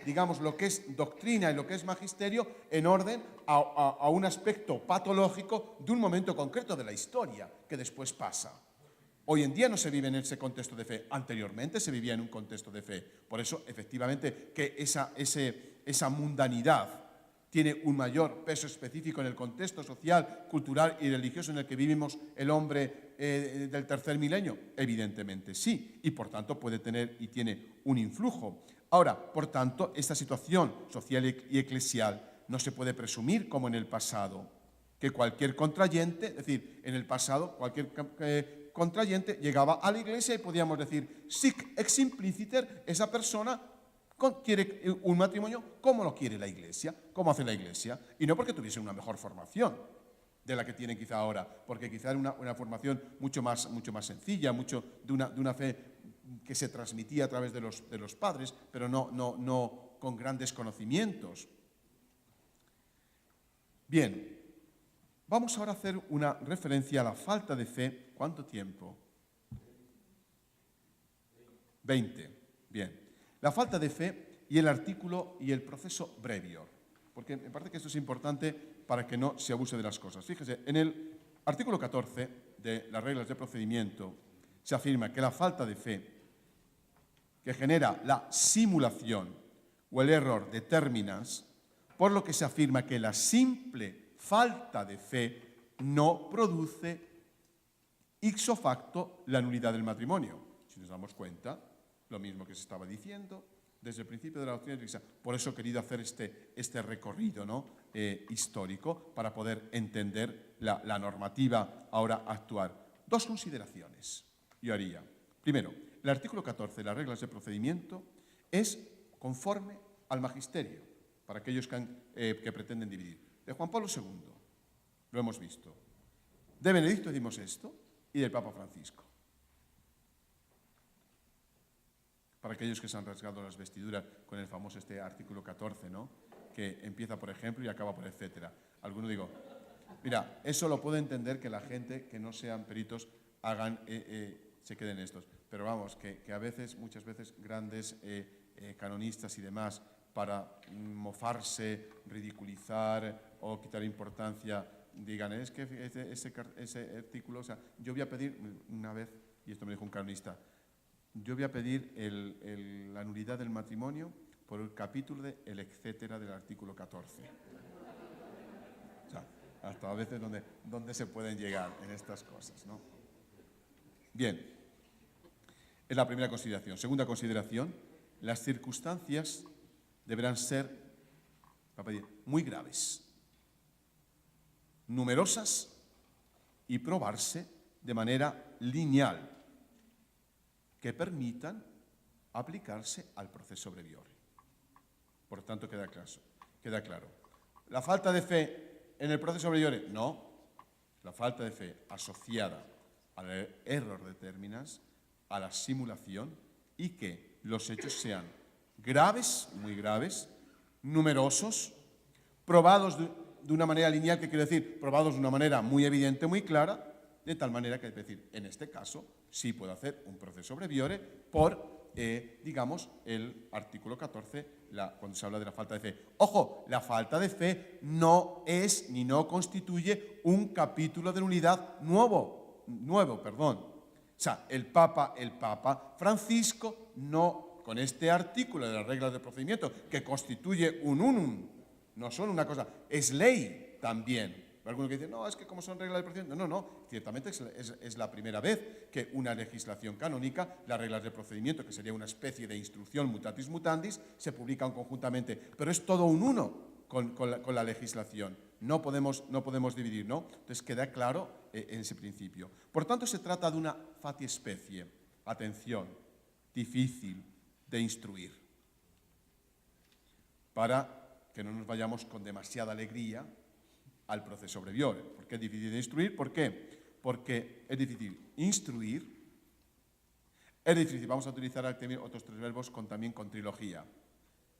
digamos, lo que es doctrina y lo que es magisterio en orden a un aspecto patológico de un momento concreto de la historia que después pasa. Hoy en día no se vive en ese contexto de fe, anteriormente se vivía en un contexto de fe. Por eso, efectivamente, que esa mundanidad tiene un mayor peso específico en el contexto social, cultural y religioso en el que vivimos el hombre del tercer milenio. Evidentemente sí, y por tanto puede tener y tiene un influjo. Ahora, por tanto, esta situación social y eclesial no se puede presumir como en el pasado, que cualquier contrayente, es decir, en el pasado cualquier contrayente llegaba a la Iglesia y podíamos decir, sic ex impliciter, esa persona quiere un matrimonio como lo quiere la Iglesia, como hace la Iglesia, y no porque tuviese una mejor formación de la que tiene quizá ahora, porque quizá era una formación mucho más sencilla, mucho de una fe que se transmitía a través de los padres, pero no con grandes conocimientos. Bien, vamos ahora a hacer una referencia a la falta de fe. ¿Cuánto tiempo? 20. Bien. La falta de fe y el artículo y el proceso brevior. Porque me parece que esto es importante para que no se abuse de las cosas. Fíjese, en el artículo 14 de las reglas de procedimiento se afirma que la falta de fe que genera la simulación o el error de terminas, por lo que se afirma que la simple falta de fe no produce ipso facto la nulidad del matrimonio. Si nos damos cuenta, lo mismo que se estaba diciendo desde el principio de la doctrina de la Iglesia. Por eso he querido hacer este recorrido, ¿no? Histórico para poder entender la normativa ahora actual. Dos consideraciones yo haría. Primero, el artículo 14 de las reglas de procedimiento es conforme al magisterio, para aquellos que pretenden dividir. De Juan Pablo II, lo hemos visto. De Benedicto XVI y del Papa Francisco. Para aquellos que se han rasgado las vestiduras con el famoso artículo 14, ¿no? Que empieza por ejemplo y acaba por etcétera. Alguno digo, mira, eso lo puedo entender que la gente que no sean peritos se queden estos. Pero vamos, que a veces, muchas veces, grandes canonistas y demás, para mofarse, ridiculizar o quitar importancia, digan, es que ese artículo, o sea, yo voy a pedir una vez, y esto me dijo un canonista, yo voy a pedir la nulidad del matrimonio por el capítulo de el etcétera del artículo 14. O sea, hasta a veces donde se pueden llegar en estas cosas, ¿no? Bien, es la primera consideración. Segunda consideración, las circunstancias deberán ser muy graves, numerosas y probarse de manera lineal, que permitan aplicarse al proceso breviore. Por tanto, queda claro. ¿La falta de fe en el proceso breviore? No. La falta de fe asociada al error de terminas, a la simulación, y que los hechos sean graves, muy graves, numerosos, probados de una manera lineal, que quiere decir, probados de una manera muy evidente, muy clara, de tal manera que, es decir, en este caso, sí puedo hacer un proceso breviore por, digamos, el artículo 14, cuando se habla de la falta de fe. Ojo, la falta de fe no es ni no constituye un capítulo de nulidad nuevo. O sea, el Papa Francisco no, con este artículo de las reglas de procedimiento, que constituye un unum, no solo una cosa, es ley también, Alguno que dice, no, es que como son reglas de procedimiento. No, no, ciertamente es la primera vez que una legislación canónica, las reglas de procedimiento, que sería una especie de instrucción mutatis mutandis, se publican conjuntamente. Pero es todo un uno con la legislación. No podemos dividir, ¿no? Entonces queda claro en ese principio. Por tanto, se trata de una fatiespecie, atención, difícil de instruir, para que no nos vayamos con demasiada alegría al proceso breviore. ¿Por qué es difícil de instruir? ¿Por qué? Porque es difícil instruir, es difícil, vamos a utilizar otros tres verbos también con trilogía.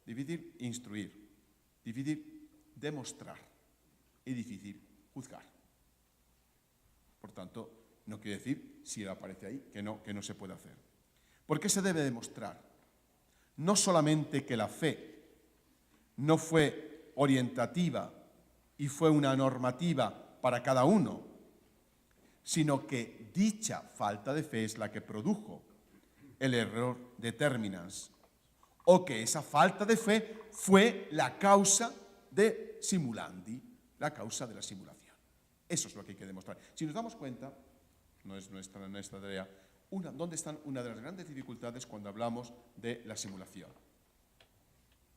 Difícil instruir, difícil demostrar y difícil juzgar. Por tanto, no quiere decir, si aparece ahí, que no se puede hacer. ¿Por qué se debe demostrar? No solamente que la fe no fue orientativa y fue una normativa para cada uno, sino que dicha falta de fe es la que produjo el error de terminans, o que esa falta de fe fue la causa de simulandi, la causa de la simulación. Eso es lo que hay que demostrar. Si nos damos cuenta, no es nuestra tarea, ¿dónde están una de las grandes dificultades cuando hablamos de la simulación?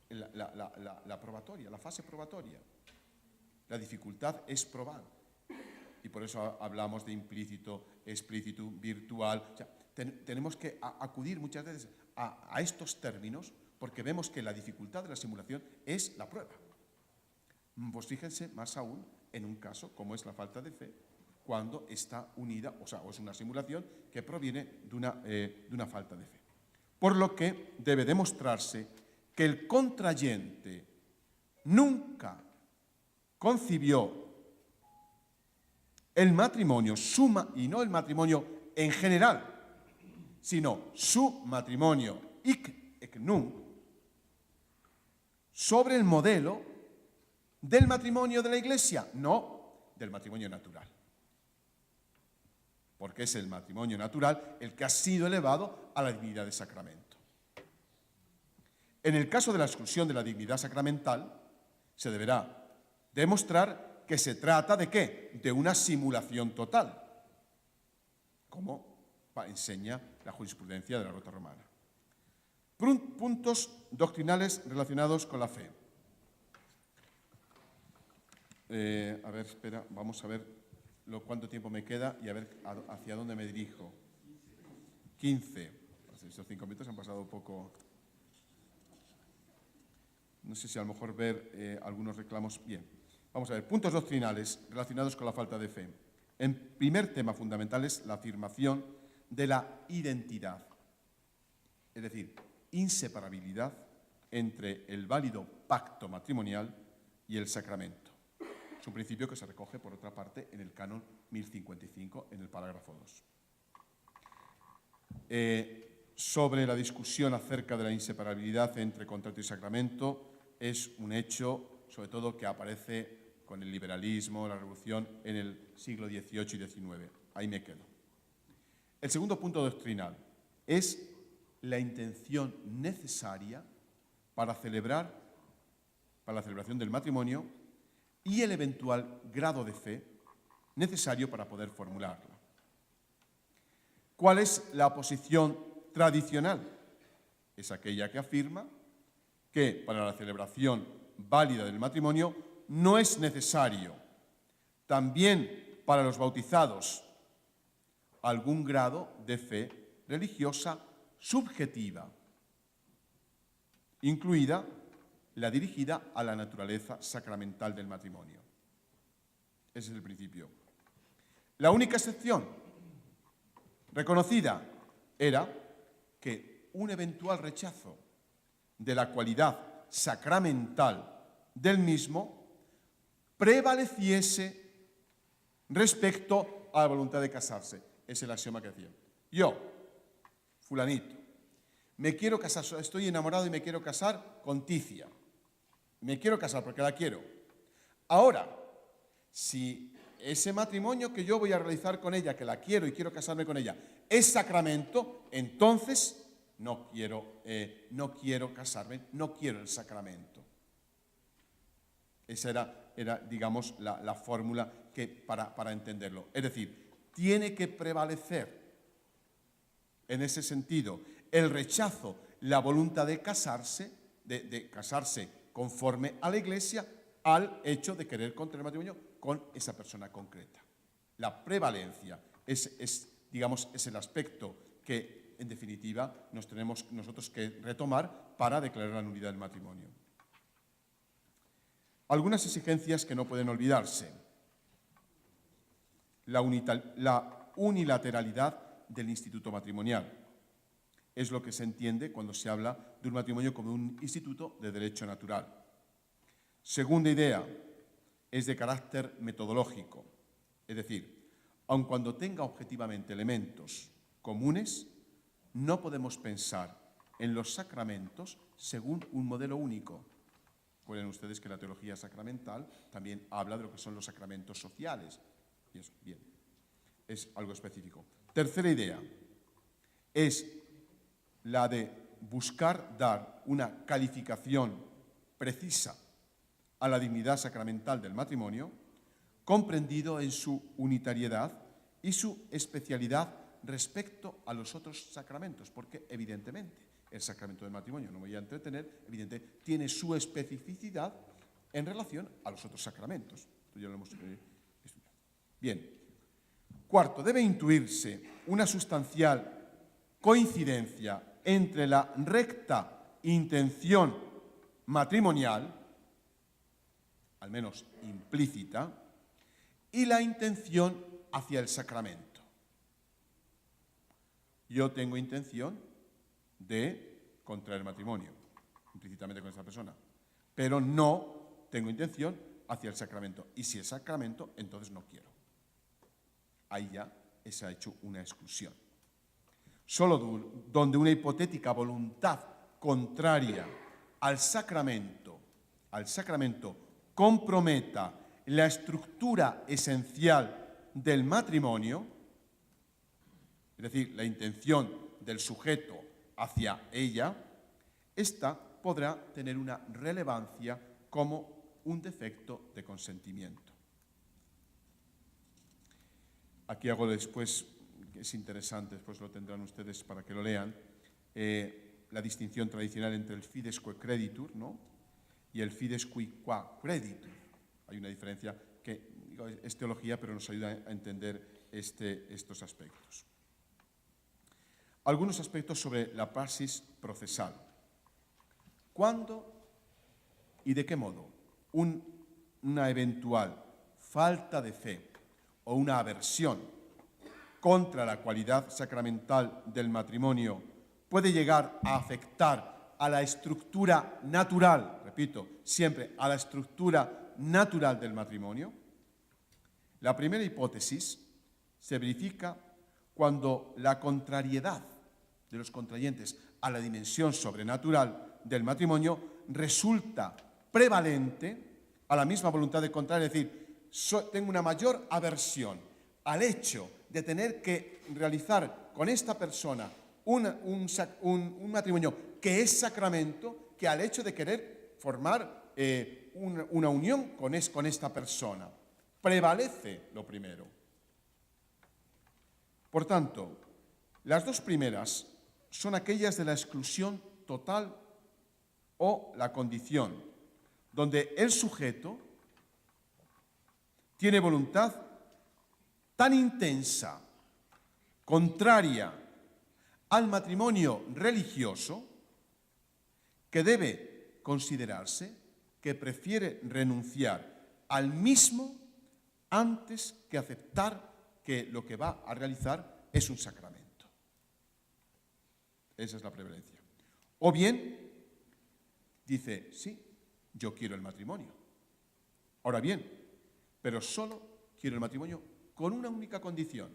La probatoria, la fase probatoria. La dificultad es probar. Y por eso hablamos de implícito, explícito, virtual. O sea, tenemos que acudir muchas veces a estos términos porque vemos que la dificultad de la simulación es la prueba. Pues fíjense más aún en un caso como es la falta de fe, cuando está unida, o es una simulación que proviene de una falta de fe. Por lo que debe demostrarse que el contrayente nunca concibió el matrimonio, y no el matrimonio en general, sino su matrimonio hic nunc, sobre el modelo del matrimonio de la Iglesia, no del matrimonio natural. Porque es el matrimonio natural el que ha sido elevado a la dignidad de sacramento. En el caso de la exclusión de la dignidad sacramental, se deberá demostrar que se trata ¿de qué? De una simulación total, como enseña la jurisprudencia de la Rota Romana. Puntos doctrinales relacionados con la fe. A ver, espera, vamos a ver cuánto tiempo me queda y a ver hacia dónde me dirijo. 15. Estos 5 minutos han pasado un poco. No sé si a lo mejor ver algunos reclamos. Bien, vamos a ver. Puntos doctrinales relacionados con la falta de fe. El primer tema fundamental es la afirmación de la identidad, es decir, inseparabilidad entre el válido pacto matrimonial y el sacramento. Es un principio que se recoge, por otra parte, en el canon 1055, en el parágrafo 2. Sobre la discusión acerca de la inseparabilidad entre contrato y sacramento, es un hecho, sobre todo, que aparece con el liberalismo, la revolución, en el siglo XVIII y XIX. Ahí me quedo. El segundo punto doctrinal es la intención necesaria para la celebración del matrimonio y el eventual grado de fe necesario para poder formularla. ¿Cuál es la posición tradicional? Es aquella que afirma que para la celebración válida del matrimonio no es necesario, también para los bautizados, algún grado de fe religiosa subjetiva, incluida la dirigida a la naturaleza sacramental del matrimonio. Ese es el principio. La única excepción reconocida era que un eventual rechazo de la cualidad sacramental del mismo prevaleciese respecto a la voluntad de casarse. Es el axioma que decía. Yo, fulanito, me quiero casar, estoy enamorado y me quiero casar con Ticia. Me quiero casar porque la quiero. Ahora, si ese matrimonio que yo voy a realizar con ella, que la quiero y quiero casarme con ella, es sacramento, entonces no quiero casarme, no quiero el sacramento. Esa era era digamos, la fórmula para entenderlo. Es decir, tiene que prevalecer en ese sentido el rechazo, la voluntad de casarse conforme a la Iglesia, al hecho de querer contraer matrimonio con esa persona concreta. La prevalencia es el aspecto que, en definitiva, nos tenemos nosotros que retomar para declarar la nulidad del matrimonio. Algunas exigencias que no pueden olvidarse. La unilateralidad del instituto matrimonial. Es lo que se entiende cuando se habla de un matrimonio como un instituto de derecho natural. Segunda idea, es de carácter metodológico. Es decir, aun cuando tenga objetivamente elementos comunes, no podemos pensar en los sacramentos según un modelo único. Recuerden ustedes que la teología sacramental también habla de lo que son los sacramentos sociales. Y eso, bien, es algo específico. Tercera idea es la de buscar dar una calificación precisa a la dignidad sacramental del matrimonio, comprendido en su unitariedad y su especialidad respecto a los otros sacramentos, porque evidentemente el sacramento del matrimonio, no me voy a entretener, evidentemente tiene su especificidad en relación a los otros sacramentos. Esto ya lo hemos estudiado. Bien. Cuarto, debe intuirse una sustancial coincidencia entre la recta intención matrimonial, al menos implícita, y la intención hacia el sacramento. Yo tengo intención de contraer matrimonio, implícitamente con esta persona, pero no tengo intención hacia el sacramento. Y si es sacramento, entonces no quiero. Ahí ya se ha hecho una exclusión. Solo donde una hipotética voluntad contraria al sacramento comprometa la estructura esencial del matrimonio, es decir, la intención del sujeto hacia ella, ésta podrá tener una relevancia como un defecto de consentimiento. Aquí hago después, es interesante, después lo tendrán ustedes para que lo lean, la distinción tradicional entre el fides quae creditur, ¿no?, y el fides qui qua creditur. Hay una diferencia que es teología, pero nos ayuda a entender estos aspectos. Algunos aspectos sobre la praxis procesal. ¿Cuándo y de qué modo una eventual falta de fe o una aversión contra la cualidad sacramental del matrimonio puede llegar a afectar a la estructura natural, repito, siempre a la estructura natural del matrimonio? La primera hipótesis se verifica cuando la contrariedad de los contrayentes a la dimensión sobrenatural del matrimonio resulta prevalente a la misma voluntad de contraer, es decir, tengo una mayor aversión al hecho de tener que realizar con esta persona un matrimonio que es sacramento, que al hecho de querer formar una unión con esta persona. Prevalece lo primero. Por tanto, las dos primeras son aquellas de la exclusión total o la condición, donde el sujeto tiene voluntad tan intensa, contraria al matrimonio religioso, que debe considerarse que prefiere renunciar al mismo antes que aceptar que lo que va a realizar es un sacramento. Esa es la prevalencia. O bien, dice, sí, yo quiero el matrimonio. Ahora bien, pero solo quiero el matrimonio con una única condición.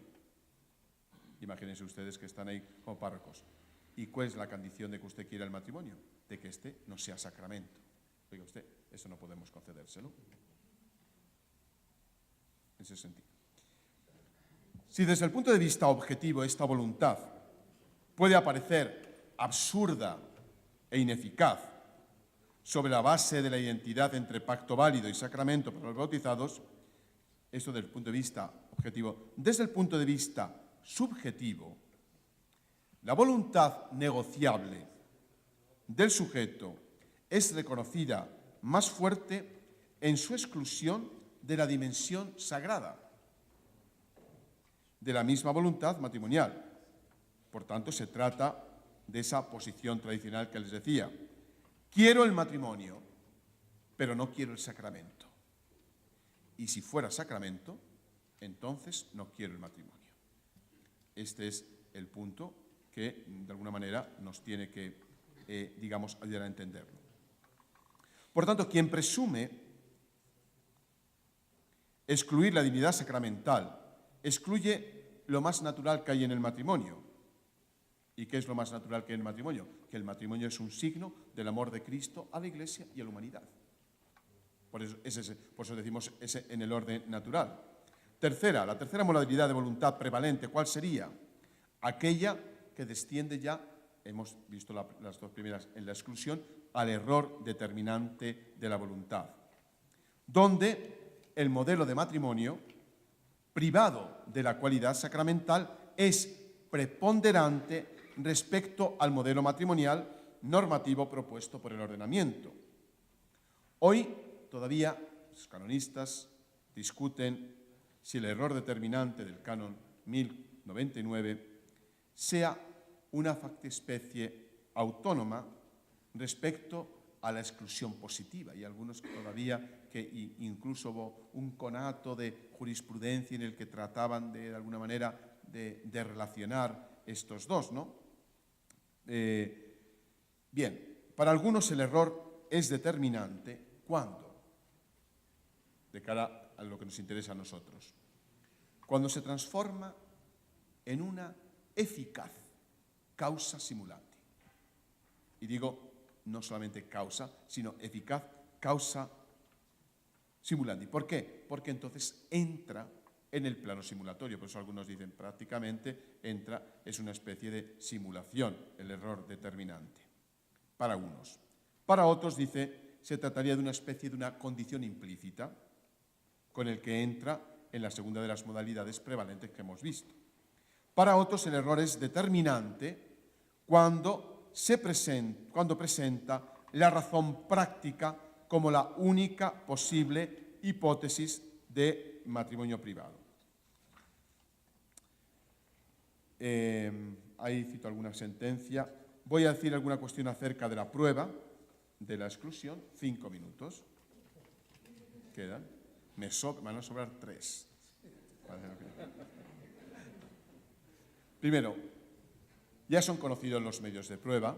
Imagínense ustedes que están ahí como párrocos. ¿Y cuál es la condición de que usted quiera el matrimonio? De que este no sea sacramento. Oiga usted, eso no podemos concedérselo. En ese sentido. Si desde el punto de vista objetivo esta voluntad puede aparecer absurda e ineficaz, sobre la base de la identidad entre pacto válido y sacramento para los bautizados, esto desde el punto de vista objetivo. Desde el punto de vista subjetivo, la voluntad negociable del sujeto es reconocida más fuerte en su exclusión de la dimensión sagrada de la misma voluntad matrimonial. Por tanto, se trata de esa posición tradicional que les decía. Quiero el matrimonio, pero no quiero el sacramento. Y si fuera sacramento, entonces no quiero el matrimonio. Este es el punto que, de alguna manera, nos tiene que, digamos, ayudar a entenderlo. Por tanto, quien presume excluir la dignidad sacramental, excluye lo más natural que hay en el matrimonio. ¿Y qué es lo más natural que hay en el matrimonio? Que el matrimonio es un signo del amor de Cristo a la Iglesia y a la humanidad. Por eso decimos ese en el orden natural. Tercera, la tercera modalidad de voluntad prevalente, ¿cuál sería? Aquella que desciende ya, hemos visto las dos primeras en la exclusión, al error determinante de la voluntad, donde el modelo de matrimonio privado de la cualidad sacramental es preponderante respecto al modelo matrimonial normativo propuesto por el ordenamiento. Hoy todavía los canonistas discuten si el error determinante del canon 1099 sea una factiespecie autónoma respecto a la exclusión positiva. Y algunos todavía que incluso hubo un conato de jurisprudencia en el que trataban de alguna manera de relacionar estos dos, ¿no? Bien, para algunos el error es determinante. ¿Cuándo? De cara a lo que nos interesa a nosotros. Cuando se transforma en una eficaz causa simulante. Y digo, no solamente causa, sino eficaz causa simulante. ¿Por qué? Porque entonces entra en el plano simulatorio. Por eso algunos dicen prácticamente entra, es una especie de simulación, el error determinante. Para unos. Para otros, dice, se trataría de una especie de una condición implícita con el que entra en la segunda de las modalidades prevalentes que hemos visto. Para otros, el error es determinante cuando presenta la razón práctica como la única posible hipótesis de matrimonio privado. Ahí cito alguna sentencia. Voy a decir alguna cuestión acerca de la prueba de la exclusión. 5 minutos. Quedan. Me van a sobrar 3. Primero, ya son conocidos los medios de prueba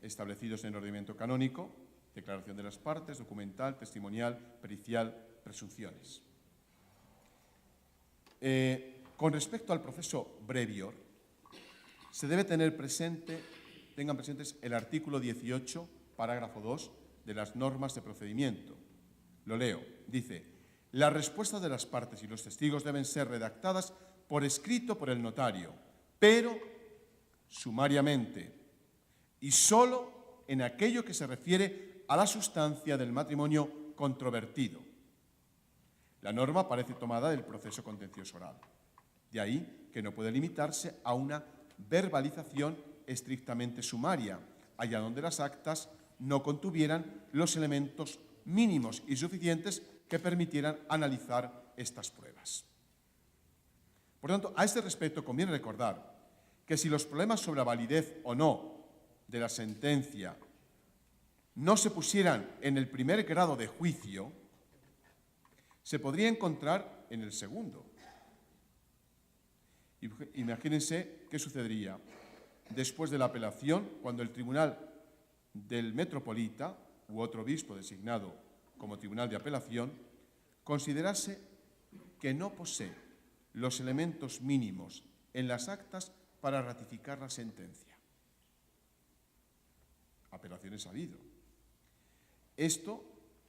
establecidos en el ordenamiento canónico: declaración de las partes, documental, testimonial, pericial, presunciones. Con respecto al proceso brevior, se debe tengan presentes el artículo 18, parágrafo 2, de las normas de procedimiento. Lo leo. Dice: las respuestas de las partes y los testigos deben ser redactadas por escrito por el notario, pero sumariamente y solo en aquello que se refiere a la sustancia del matrimonio controvertido. La norma parece tomada del proceso contencioso oral. De ahí que no puede limitarse a una verbalización estrictamente sumaria, allá donde las actas no contuvieran los elementos mínimos y suficientes que permitieran analizar estas pruebas. Por tanto, a este respecto conviene recordar que si los problemas sobre la validez o no de la sentencia no se pusieran en el primer grado de juicio, se podría encontrar en el segundo. Imagínense qué sucedería después de la apelación, cuando el tribunal del metropolita u otro obispo designado como tribunal de apelación considerase que no posee los elementos mínimos en las actas para ratificar la sentencia. Apelaciones ha habido. Esto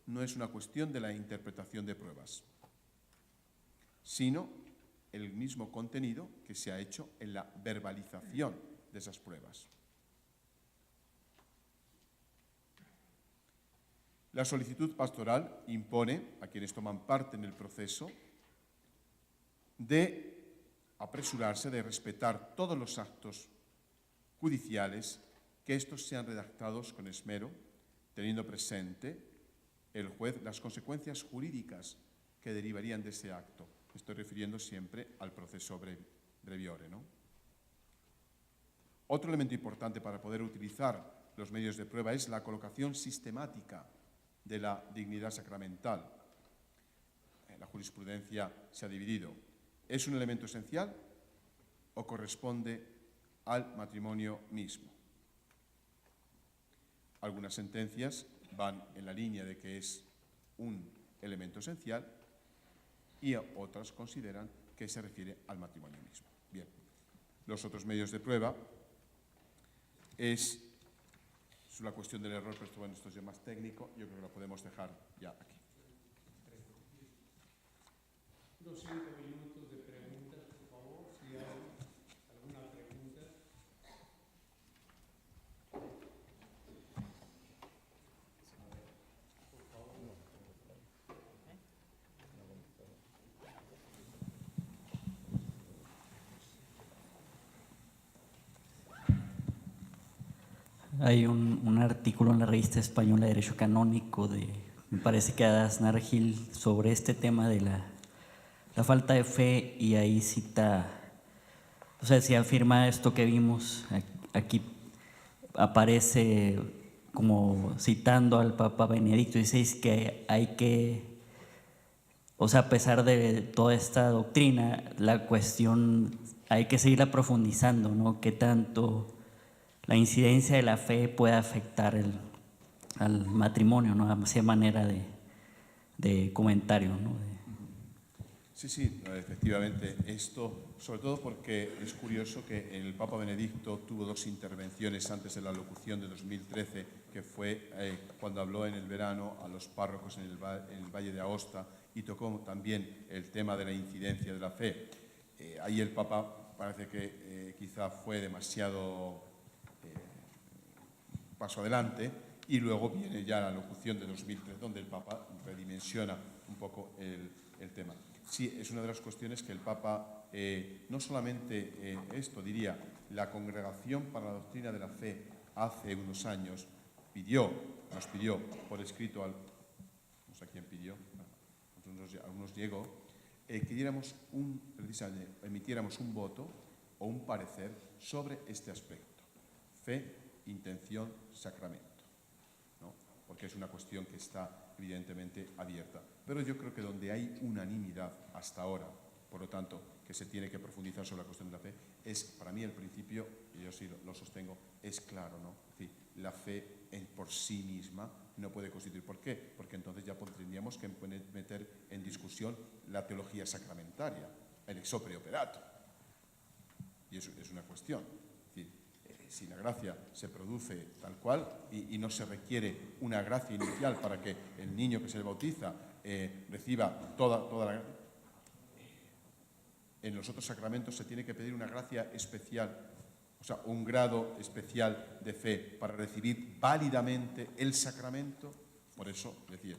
no es una cuestión de la interpretación de pruebas, sino el mismo contenido que se ha hecho en la verbalización de esas pruebas. La solicitud pastoral impone a quienes toman parte en el proceso de apresurarse, de respetar todos los actos judiciales, que estos sean redactados con esmero, teniendo presente el juez las consecuencias jurídicas que derivarían de ese acto. Me estoy refiriendo siempre al proceso breviore, ¿no? Otro elemento importante para poder utilizar los medios de prueba es la colocación sistemática de la dignidad sacramental. La jurisprudencia se ha dividido. ¿Es un elemento esencial o corresponde al matrimonio mismo? Algunas sentencias van en la línea de que es un elemento esencial y otras consideran que se refiere al matrimonio mismo. Bien, los otros medios de prueba es la cuestión del error, pero bueno, esto es ya más técnico, yo creo que lo podemos dejar ya aquí. Unos 5 minutos de preguntas, por favor, si hay alguna pregunta. Hay un artículo en la revista española de Derecho Canónico me parece que Aznar Gil, sobre este tema de la falta de fe, y ahí cita, o sea, si afirma esto que vimos aquí, aparece como citando al Papa Benedicto XVI, que hay que, o sea, a pesar de toda esta doctrina, la cuestión hay que seguirla profundizando, ¿no? ¿Qué tanto la incidencia de la fe puede afectar al matrimonio, ¿no? Hacia manera de comentario, ¿no? Sí, efectivamente. Esto, sobre todo porque es curioso que el Papa Benedicto tuvo 2 intervenciones antes de la locución de 2013, que fue cuando habló en el verano a los párrocos en el Valle de Aosta, y tocó también el tema de la incidencia de la fe. Ahí el Papa parece que quizá fue demasiado paso adelante, y luego viene ya la locución de 2003, donde el Papa redimensiona un poco el tema. Sí, es una de las cuestiones que el Papa, no solamente esto, diría, la Congregación para la Doctrina de la Fe hace unos años nos pidió por escrito, no sé a quién pidió, a unos llegó, que precisamente emitiéramos un voto o un parecer sobre este aspecto: fe, intención, sacramento, ¿no? Porque es una cuestión que está evidentemente abierta. Pero yo creo que donde hay unanimidad hasta ahora, por lo tanto, que se tiene que profundizar sobre la cuestión de la fe, es, para mí, el principio, y yo sí lo sostengo, es claro, ¿no? Es decir, la fe por sí misma no puede constituir. ¿Por qué? Porque entonces ya tendríamos que meter en discusión la teología sacramentaria, el ex opere operato. Y eso es una cuestión. Es decir, si la gracia se produce tal cual y no se requiere una gracia inicial para que el niño que se le bautiza reciba toda la gracia, en los otros sacramentos se tiene que pedir una gracia especial, o sea, un grado especial de fe para recibir válidamente el sacramento. Por eso, decía,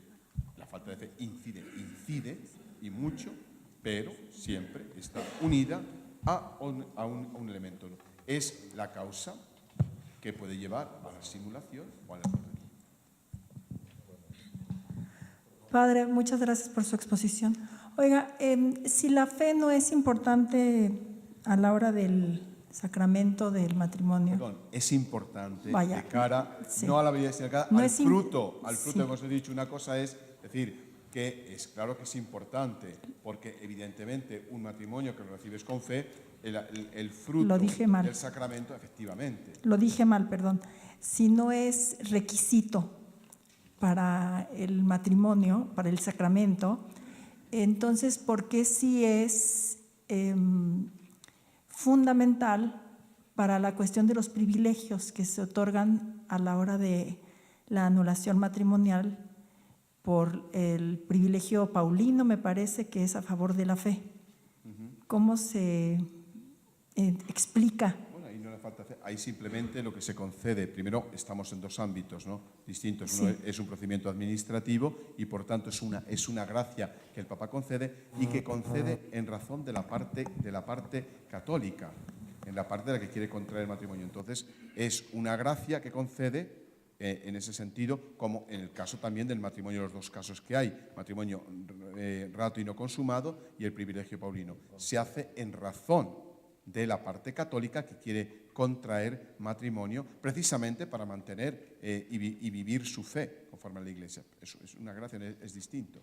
la falta de fe incide y mucho, pero siempre está unida a un elemento. Es la causa que puede llevar a la simulación o al error. Padre, muchas gracias por su exposición. Oiga, si la fe no es importante a la hora del sacramento del matrimonio. Perdón, es importante Vaya, de cara, sí. no a la belleza, sino de cara No al es fruto, sí. como os he dicho. Una cosa es decir que es claro que es importante, porque evidentemente un matrimonio que lo recibes con fe, el fruto Lo dije mal. del sacramento, efectivamente. Lo dije mal, perdón. Si no es requisito para el matrimonio, para el sacramento, entonces, ¿por qué sí es fundamental para la cuestión de los privilegios que se otorgan a la hora de la anulación matrimonial por el privilegio paulino, me parece que es a favor de la fe? ¿Cómo se explica Bueno, ahí no le falta de fe, ahí simplemente lo que se concede, primero estamos en dos ámbitos, ¿no?, distintos. Uno es un procedimiento administrativo y por tanto es una gracia que el Papa concede y que concede en razón de la parte católica, en la parte de la que quiere contraer matrimonio. Entonces es una gracia que concede en ese sentido, como en el caso también del matrimonio, los dos casos que hay, matrimonio rato y no consumado y el privilegio paulino. Se hace en razón de la parte católica que quiere contraer matrimonio precisamente para mantener y vivir su fe conforme a la Iglesia. Es una gracia, es distinto.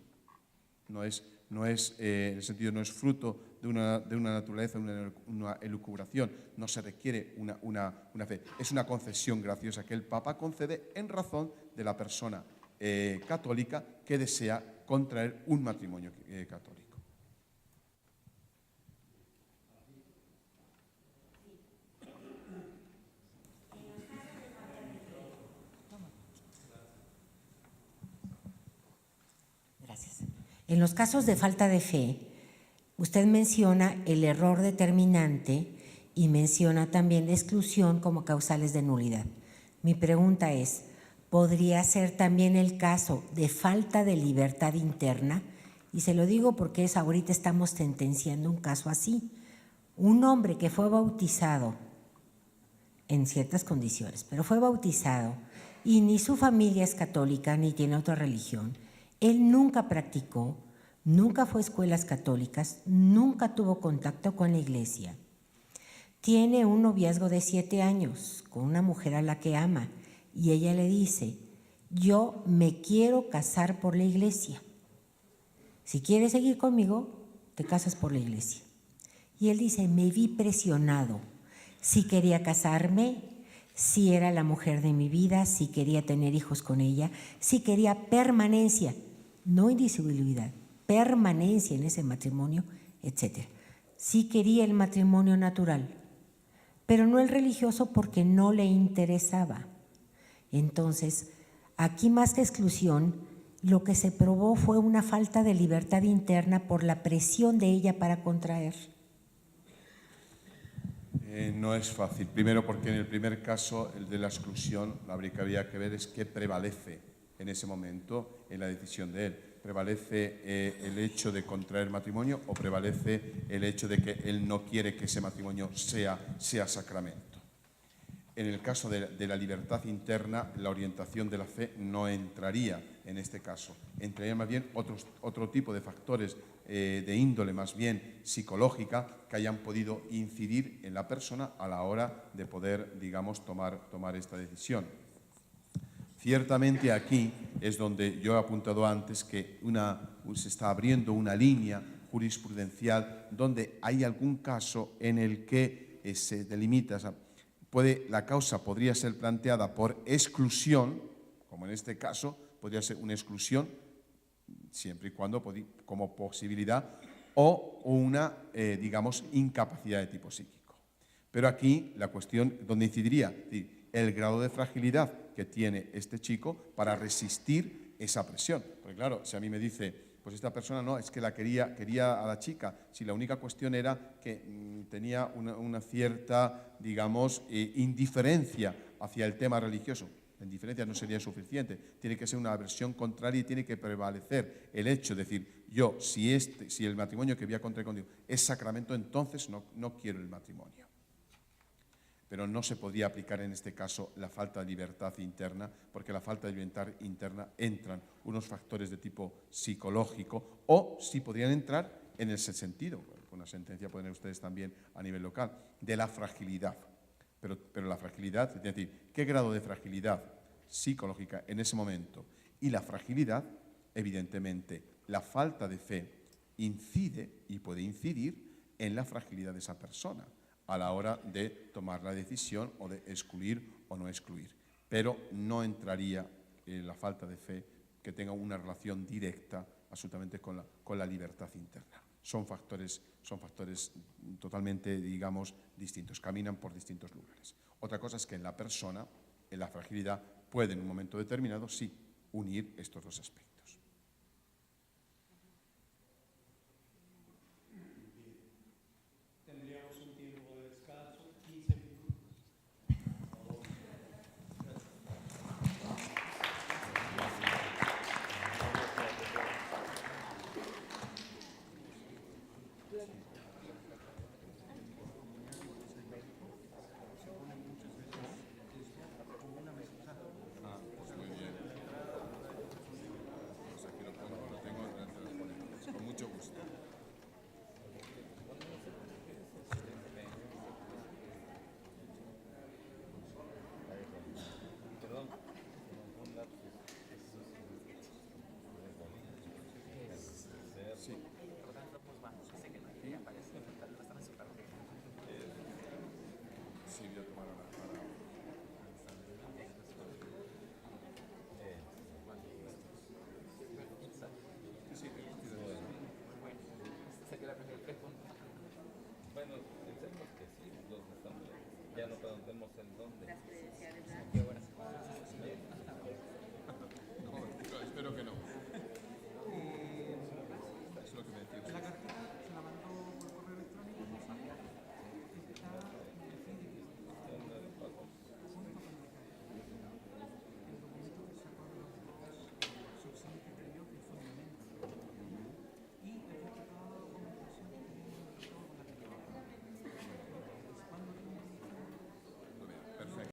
No es en el sentido, no es fruto de una naturaleza, una elucubración, no se requiere una fe. Es una concesión graciosa que el Papa concede en razón de la persona católica que desea contraer un matrimonio católico. Gracias. En los casos de falta de fe, usted menciona el error determinante y menciona también la exclusión como causales de nulidad. Mi pregunta es, ¿podría ser también el caso de falta de libertad interna? Y se lo digo porque ahorita estamos sentenciando un caso así. Un hombre que fue bautizado en ciertas condiciones, pero fue bautizado y ni su familia es católica ni tiene otra religión. Él nunca practicó, nunca fue a escuelas católicas, nunca tuvo contacto con la iglesia. Tiene un noviazgo de 7 años con una mujer a la que ama y ella le dice, yo me quiero casar por la iglesia. Si quieres seguir conmigo, te casas por la iglesia. Y él dice, me vi presionado. Si quería casarme, si era la mujer de mi vida, si quería tener hijos con ella, si quería permanencia, no indisolubilidad, permanencia en ese matrimonio, etc. Sí quería el matrimonio natural, pero no el religioso porque no le interesaba. Entonces, aquí más que exclusión, lo que se probó fue una falta de libertad interna por la presión de ella para contraer. No es fácil. Primero porque en el primer caso, el de la exclusión, lo que habría que ver es qué prevalece en ese momento en la decisión de él. ¿Prevalece el hecho de contraer matrimonio o prevalece el hecho de que él no quiere que ese matrimonio sea sacramento? En el caso de la libertad interna, la orientación de la fe no entraría en este caso. Entraría más bien otro tipo de factores de índole más bien psicológica que hayan podido incidir en la persona a la hora de poder, digamos, tomar esta decisión. Ciertamente aquí es donde yo he apuntado antes que se está abriendo una línea jurisprudencial donde hay algún caso en el que se delimita, la causa podría ser planteada por exclusión, como en este caso, podría ser una exclusión, siempre y cuando como posibilidad, o una, digamos, incapacidad de tipo psíquico. Pero aquí la cuestión donde incidiría el grado de fragilidad que tiene este chico para resistir esa presión. Porque claro, si a mí me dice, pues esta persona no, es que quería a la chica, si la única cuestión era que tenía una cierta, digamos, indiferencia hacia el tema religioso. La indiferencia no sería suficiente, tiene que ser una aversión contraria y tiene que prevalecer el hecho de decir, yo, si el matrimonio que voy a contraer contigo es sacramento, entonces no quiero el matrimonio. Pero no se podía aplicar en este caso la falta de libertad interna, porque la falta de libertad interna entran unos factores de tipo psicológico o sí podrían entrar en ese sentido, una sentencia pueden tener ustedes también a nivel local, de la fragilidad. Pero la fragilidad, es decir, ¿qué grado de fragilidad psicológica en ese momento? Y la fragilidad, evidentemente, la falta de fe incide y puede incidir en la fragilidad de esa persona a la hora de tomar la decisión o de excluir o no excluir. Pero no entraría la falta de fe que tenga una relación directa absolutamente con la libertad interna. Son factores totalmente, digamos, distintos, caminan por distintos lugares. Otra cosa es que en la persona, en la fragilidad, puede en un momento determinado, sí, unir estos dos aspectos. Tendríamos un tiempo de descanso, 15 minutos.